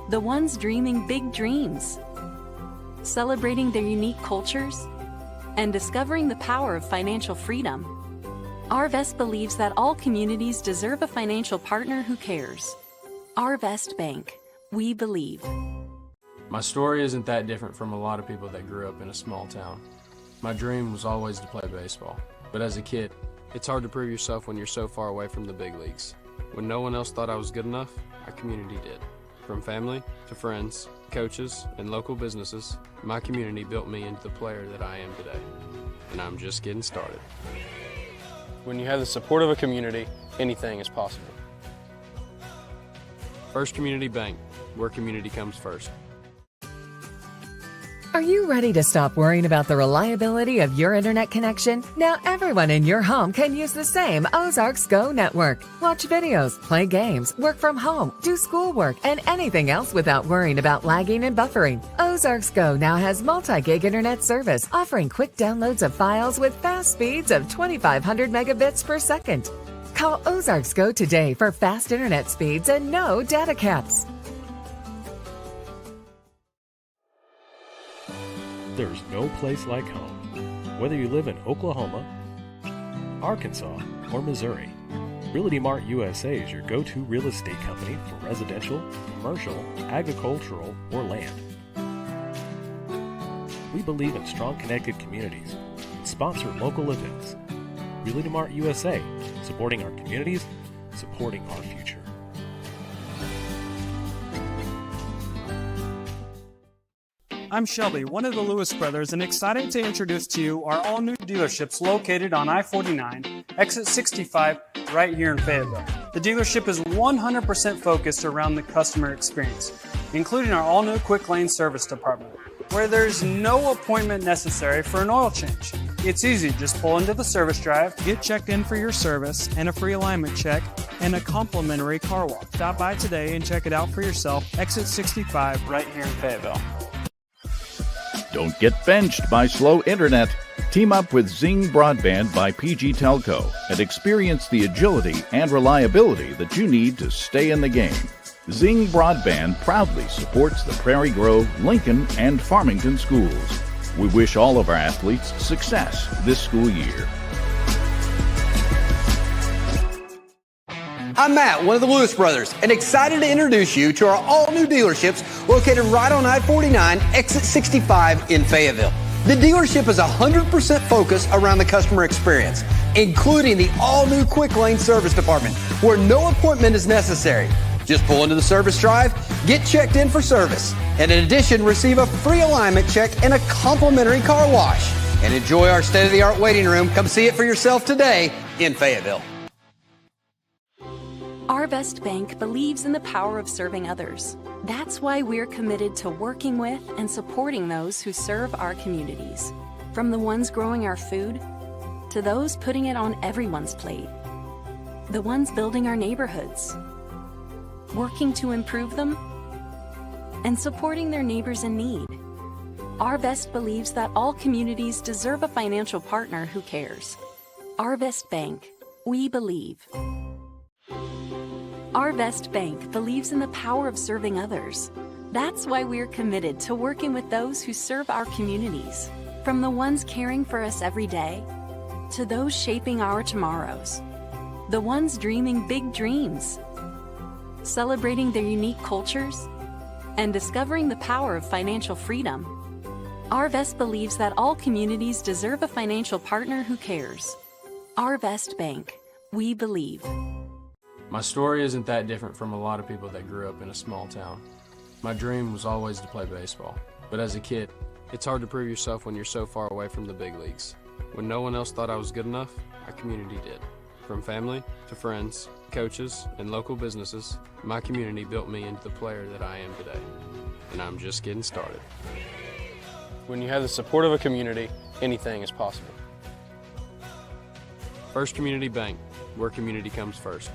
The ones dreaming big dreams, celebrating their unique cultures, and discovering the power of financial freedom. Our Best believes that all communities deserve a financial partner who cares. Our Best Bank, we believe. My story isn't that different from a lot of people that grew up in a small town. My dream was always to play baseball, but as a kid, it's hard to prove yourself when you're so far away from the big leagues. When no one else thought I was good enough, our community did. From family to friends, coaches, and local businesses, my community built me into the player that I am today. And I'm just getting started. When you have the support of a community, anything is possible. First Community Bank, where community comes first. Are you ready to stop worrying about the reliability of your internet connection? Now everyone in your home can use the same Ozarks Go network. Watch videos, play games, work from home, do schoolwork, and anything else without worrying about lagging and buffering. Ozarks Go now has multi-gig internet service, offering quick downloads of files with fast speeds of 2,500 megabits per second. Call Ozarks Go today for fast internet speeds and no data caps. There's no place like home. Whether you live in Oklahoma, Arkansas, or Missouri, Realty Mart USA is your go-to real estate company for residential, commercial, agricultural, or land. We believe in strong connected communities and sponsor local events. Realty Mart USA, supporting our communities, supporting our future. I'm Shelby, one of the Lewis brothers, and excited to introduce to you our all-new dealerships located on I-49, exit 65, right here in Fayetteville. The dealership is 100% focused around the customer experience, including our all-new quick lane service department, where there's no appointment necessary for an oil change. It's easy, just pull into the service drive, get checked in for your service and a free alignment check, and a complimentary car wash. Stop by today and check it out for yourself, exit 65, right here in Fayetteville. Don't get benched by slow internet. Team up with Zing Broadband by PG Telco and experience the agility and reliability that you need to stay in the game. Zing Broadband proudly supports the Prairie Grove, Lincoln, and Farmington schools. We wish all of our athletes success this school year. I'm Matt, one of the Lewis brothers, and excited to introduce you to our all-new dealerships located right on I-49, exit 65 in Fayetteville. The dealership is 100% focused around the customer experience, including the all-new quick lane service department, where no appointment is necessary. Just pull into the service drive, get checked in for service, and in addition, receive a free alignment check and a complimentary car wash. And enjoy our state-of-the-art waiting room. Come see it for yourself today in Fayetteville. Our Best Bank believes in the power of serving others. That's why we're committed to working with and supporting those who serve our communities. From the ones growing our food, to those putting it on everyone's plate. The ones building our neighborhoods, working to improve them, and supporting their neighbors in need. Our Best believes that all communities deserve a financial partner who cares. Our Best Bank, we believe. Our Best Bank believes in the power of serving others. That's why we're committed to working with those who serve our communities, from the ones caring for us every day, to those shaping our tomorrows, the ones dreaming big dreams, celebrating their unique cultures, and discovering the power of financial freedom. Our Best believes that all communities deserve a financial partner who cares. Our Best Bank, we believe. My story isn't that different from a lot of people that grew up in a small town. My dream was always to play baseball, but as a kid, it's hard to prove yourself when you're so far away from the big leagues. When no one else thought I was good enough, our community did. From family to friends, coaches, and local businesses, my community built me into the player that I am today. And I'm just getting started. When you have the support of a community, anything is possible. First Community Bank, where community comes first.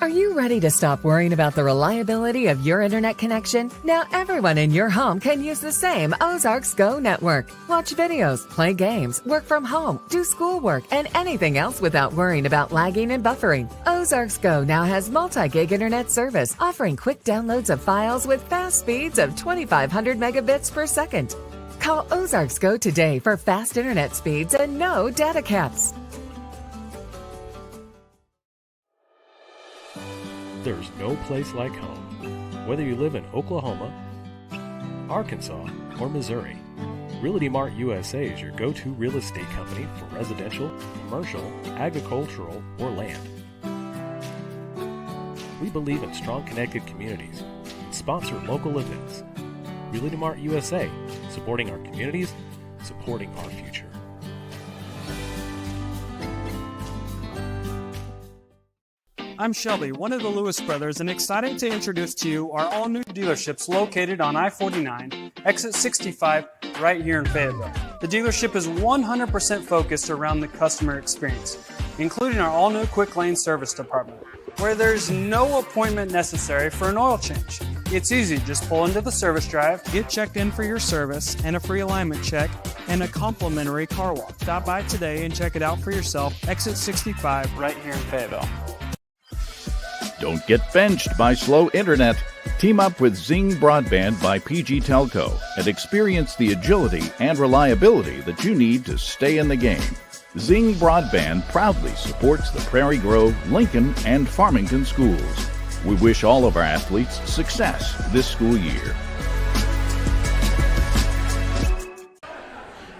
Are you ready to stop worrying about the reliability of your internet connection? Now everyone in your home can use the same Ozarks Go network. Watch videos, play games, work from home, do schoolwork, and anything else without worrying about lagging and buffering. Ozarks Go now has multi-gig internet service, offering quick downloads of files with fast speeds of 2,500 megabits per second. Call Ozarks Go today for fast internet speeds and no data caps. There's no place like home. Whether you live in Oklahoma, Arkansas, or Missouri, Realty Mart USA is your go-to real estate company for residential, commercial, agricultural, or land. We believe in strong connected communities and sponsor local events. Realty Mart USA, supporting our communities, supporting our future. I'm Shelby, one of the Lewis brothers, and excited to introduce to you our all-new dealerships located on I-49, exit 65, right here in Fayetteville. The dealership is 100% focused around the customer experience, including our all-new quick lane service department, where there's no appointment necessary for an oil change. It's easy, just pull into the service drive, get checked in for your service and a free alignment check, and a complimentary car wash. Stop by today and check it out for yourself, exit 65, right here in Fayetteville. Don't get benched by slow internet. Team up with Zing Broadband by PG Telco and experience the agility and reliability that you need to stay in the game. Zing Broadband proudly supports the Prairie Grove, Lincoln, and Farmington schools. We wish all of our athletes success this school year.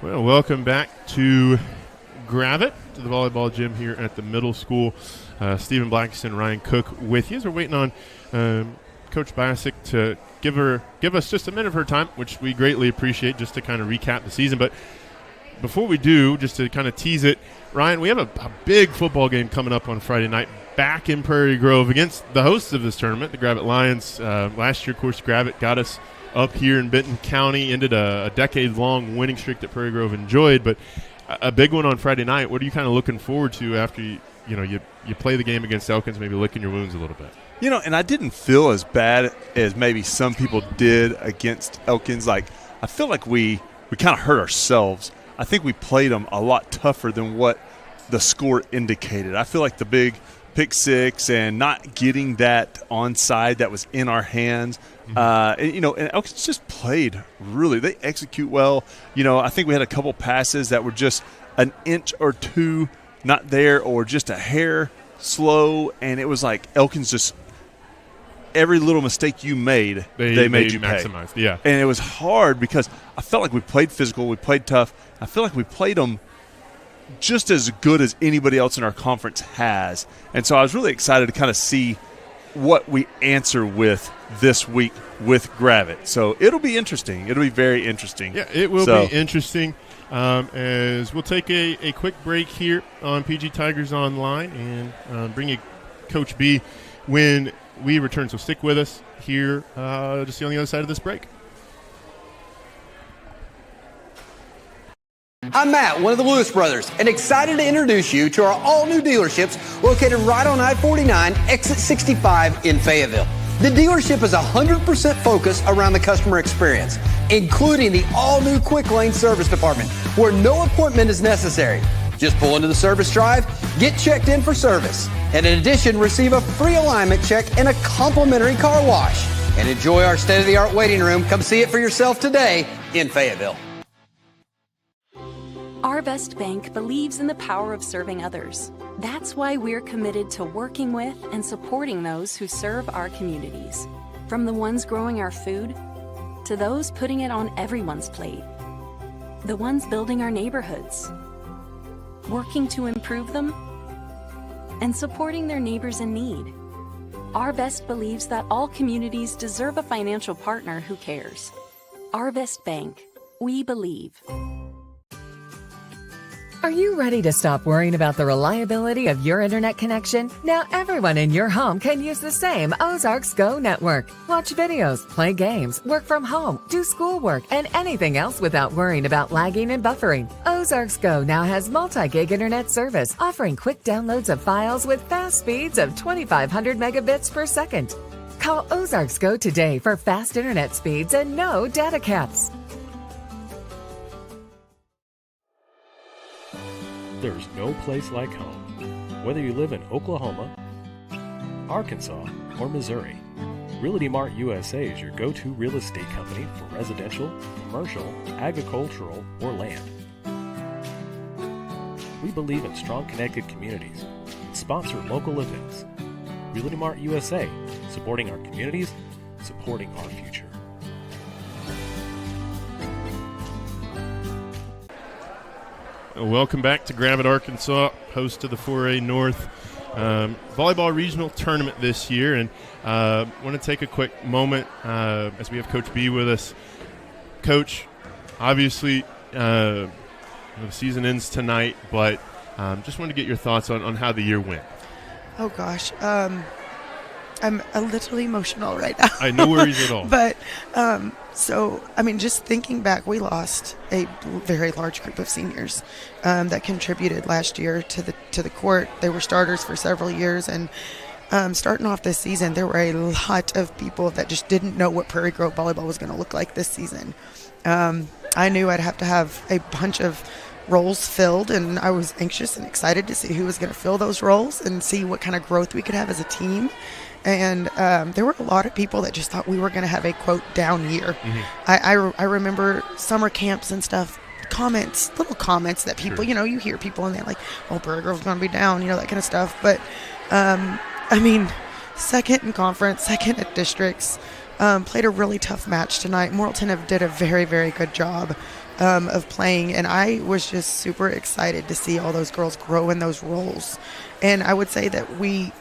Well, welcome back to Gravett, to the volleyball gym here at the middle school. Stephen Blackson, Ryan Cook with you as we're waiting on Coach Bassick to give us just a minute of her time, which we greatly appreciate, just to kind of recap the season. But before we do, just to kind of tease it, Ryan, we have a big football game coming up on Friday night back in Prairie Grove against the hosts of this tournament, the Gravett Lions. Last year, of course, Gravett got us up here in Benton County, ended a decade-long winning streak that Prairie Grove enjoyed, but a big one on Friday night. What are you kind of looking forward to after you play the game against Elkins, maybe licking your wounds a little bit? And I didn't feel as bad as maybe some people did against Elkins. Like, I feel like we kind of hurt ourselves. I think we played them a lot tougher than what the score indicated. I feel like the big pick six and not getting that onside that was in our hands. And Elkins just played really. They execute well. I think we had a couple passes that were just an inch or two not there, or just a hair slow, and it was like Elkins just every little mistake you made, they made you maximize. pay. Yeah, and it was hard because I felt like we played physical, we played tough. I feel like we played them just as good as anybody else in our conference has, and so I was really excited to kind of see what we answer with this week with Gravett. So it'll be interesting. It'll be very interesting. Yeah, it will be interesting. As we'll take a quick break here on PG Tigers Online and bring you Coach B when we return. So stick with us here just on the other side of this break. I'm Matt, one of the Lewis brothers, and excited to introduce you to our all-new dealerships located right on I-49, exit 65 in Fayetteville. The dealership is 100% focused around the customer experience, including the all-new Quick Lane Service Department, where no appointment is necessary. Just pull into the service drive, get checked in for service, and in addition, receive a free alignment check and a complimentary car wash. And enjoy our state-of-the-art waiting room. Come see it for yourself today in Fayetteville. Our Best Bank believes in the power of serving others. That's why we're committed to working with and supporting those who serve our communities. From the ones growing our food to those putting it on everyone's plate. The ones building our neighborhoods, working to improve them, and supporting their neighbors in need. Our Best believes that all communities deserve a financial partner who cares. Our Best Bank. We believe. Are you ready to stop worrying about the reliability of your internet connection? Now everyone in your home can use the same Ozarks Go network. Watch videos, play games, work from home, do schoolwork, and anything else without worrying about lagging and buffering. Ozarks Go now has multi-gig internet service, offering quick downloads of files with fast speeds of 2,500 megabits per second. Call Ozarks Go today for fast internet speeds and no data caps. There's no place like home. Whether you live in Oklahoma, Arkansas, or Missouri, Realty Mart USA is your go-to real estate company for residential, commercial, agricultural, or land. We believe in strong connected communities and sponsor local events. Realty Mart USA, supporting our communities, supporting our future. Welcome back to Gravett, Arkansas, host of the 4A North Volleyball Regional Tournament this year. And want to take a quick moment as we have Coach B with us. Coach, obviously the season ends tonight, but just wanted to get your thoughts on how the year went. Oh, gosh. I'm a little emotional right now. No worries at all. But just thinking back, we lost a very large group of seniors that contributed last year to the court. They were starters for several years, and starting off this season, there were a lot of people that just didn't know what Prairie Grove volleyball was going to look like this season. I knew I'd have to have a bunch of roles filled, and I was anxious and excited to see who was going to fill those roles and see what kind of growth we could have as a team. And there were a lot of people that just thought we were going to have a, quote, down year. Mm-hmm. I remember summer camps and stuff little comments that people, you hear people and they're like, oh, Prairie Grove's going to be down, that kind of stuff. But, second in conference, second at districts, played a really tough match tonight. Morrilton did a very, very good job of playing, and I was just super excited to see all those girls grow in those roles. And I would say that we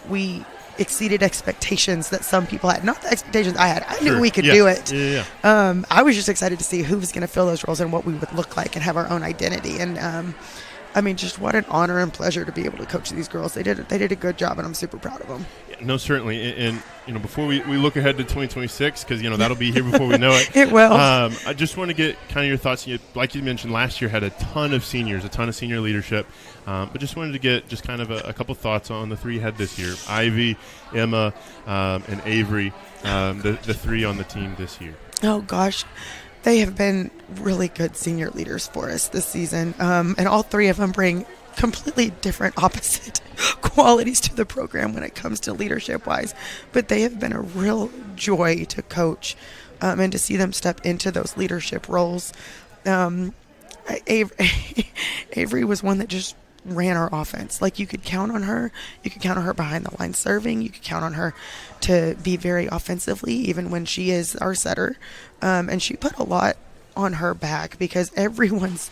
exceeded expectations that some people had. Not the expectations I had. I knew we could do it. I was just excited to see who was going to fill those roles and what we would look like and have our own identity. And just what an honor and pleasure to be able to coach these girls. They did a good job, and I'm super proud of them. No, certainly. And before we look ahead to 2026, because, that'll be here before we know it. It will. I just want to get kind of your thoughts. Like you mentioned, last year had a ton of seniors, a ton of senior leadership. But just wanted to get just kind of a couple thoughts on the three you had this year. Ivy, Emma, and Avery, the three on the team this year. Oh, gosh. They have been really good senior leaders for us this season. And all three of them bring completely different opposite qualities to the program when it comes to leadership-wise. But they have been a real joy to coach and to see them step into those leadership roles. Avery was one that just ran our offense. Like, you could count on her. You could count on her behind the line serving. You could count on her to be very offensively, even when she is our setter. And she put a lot on her back because everyone's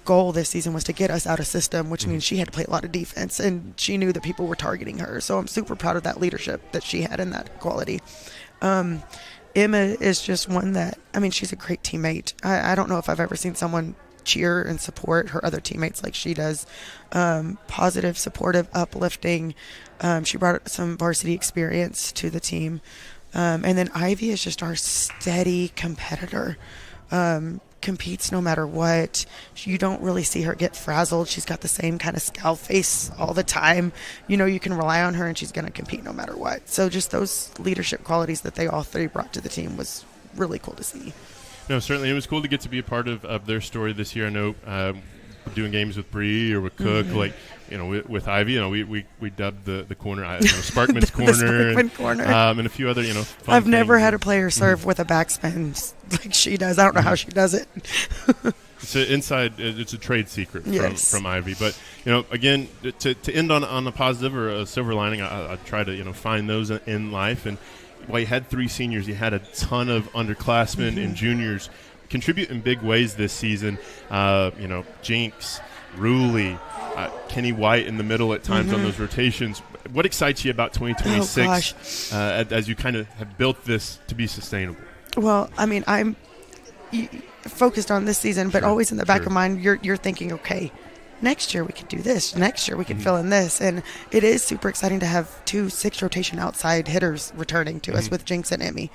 goal this season was to get us out of system, which means she had to play a lot of defense, and she knew that people were targeting her. So I'm super proud of that leadership that she had in that quality. Emma is just one that, she's a great teammate. I don't know if I've ever seen someone cheer and support her other teammates like she does. Positive, supportive, uplifting. She brought some varsity experience to the team. And then Ivy is just our steady competitor. Competes no matter what. You don't really see her get frazzled. She's got the same kind of scowl face all the time. You can rely on her, and she's going to compete no matter what. So just those leadership qualities that they all three brought to the team was really cool to see. No, certainly. It was cool to get to be a part of their story this year. I know doing games with Bree or with Cook, with Ivy, we dubbed the corner, Sparkman's Corner. The Corner. And a few other, fun I've never had a things. player serve with a backspin like she does. I don't know how she does it. It's a trade secret from Ivy. But, again, to end on a positive or a silver lining, I try to, find those in life. And while you had three seniors, you had a ton of underclassmen and juniors contribute in big ways this season. Jinx, Ruley, Kenny White in the middle at times on those rotations. What excites you about 2026 as you kind of have built this to be sustainable? Well, I'm focused on this season, but always in the back of mind, you're thinking, okay, next year we could do this. Next year we could fill in this. And it is super exciting to have 2 6-rotation outside hitters returning to us with Jinx and Emmy.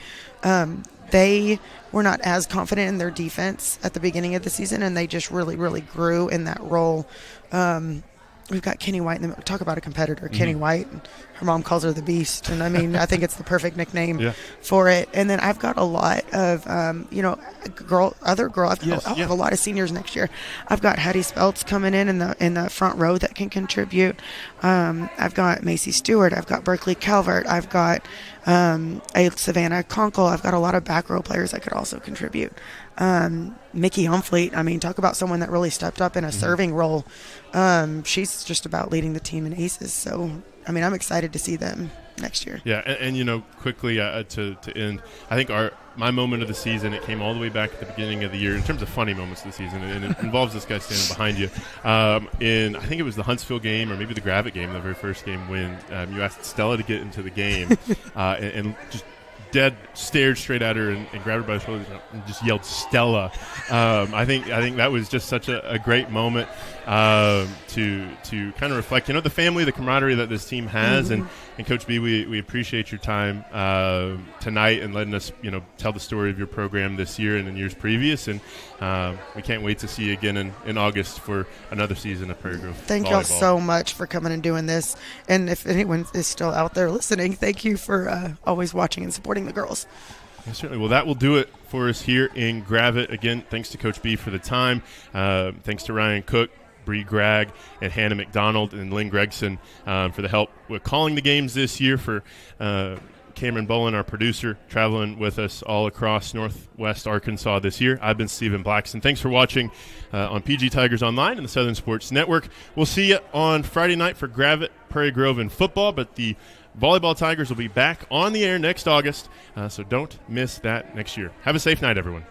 They were not as confident in their defense at the beginning of the season, and they just really, really grew in that role. We've got Kenny White. Talk about a competitor, Kenny White. Her mom calls her the Beast, and I think it's the perfect nickname for it. And then I've got a lot of, other girl. I'll have a lot of seniors next year. I've got Hattie Speltz coming in the front row that can contribute. I've got Macy Stewart. I've got Berkeley Calvert. I've got a Savannah Conkle. I've got a lot of back row players that could also contribute. Mickey Humfleet, talk about someone that really stepped up in a serving role. She's just about leading the team in aces. So, I'm excited to see them next year. Yeah, and quickly to end, I think my moment of the season, it came all the way back at the beginning of the year in terms of funny moments of the season, and it involves this guy standing behind you. I think it was the Huntsville game or maybe the Gravette game, the very first game, when you asked Stella to get into the game and just dead stared straight at her and grabbed her by the shoulders and just yelled Stella. I think that was just such a great moment to kind of reflect, the family, the camaraderie that this team has. And Coach B, we appreciate your time tonight and letting us tell the story of your program this year and in years previous. And we can't wait to see you again in August for another season of Prairie Grove Thank Volleyball. y'all so much for coming and doing this. And if anyone is still out there listening, thank you for always watching and supporting the girls. Yeah, certainly. Well, that will do it for us here in Gravette. Again, thanks to Coach B for the time. Thanks to Ryan Cook, Bree Gregg, and Hannah McDonald, and Lynn Gregson for the help with calling the games this year, for Cameron Bolin, our producer, traveling with us all across Northwest Arkansas this year. I've been Stephen Blackson. Thanks for watching on PG Tigers Online and the Southern Sports Network. We'll see you on Friday night for Gravette, Prairie Grove, and football, but the Volleyball Tigers will be back on the air next August, so don't miss that next year. Have a safe night, everyone.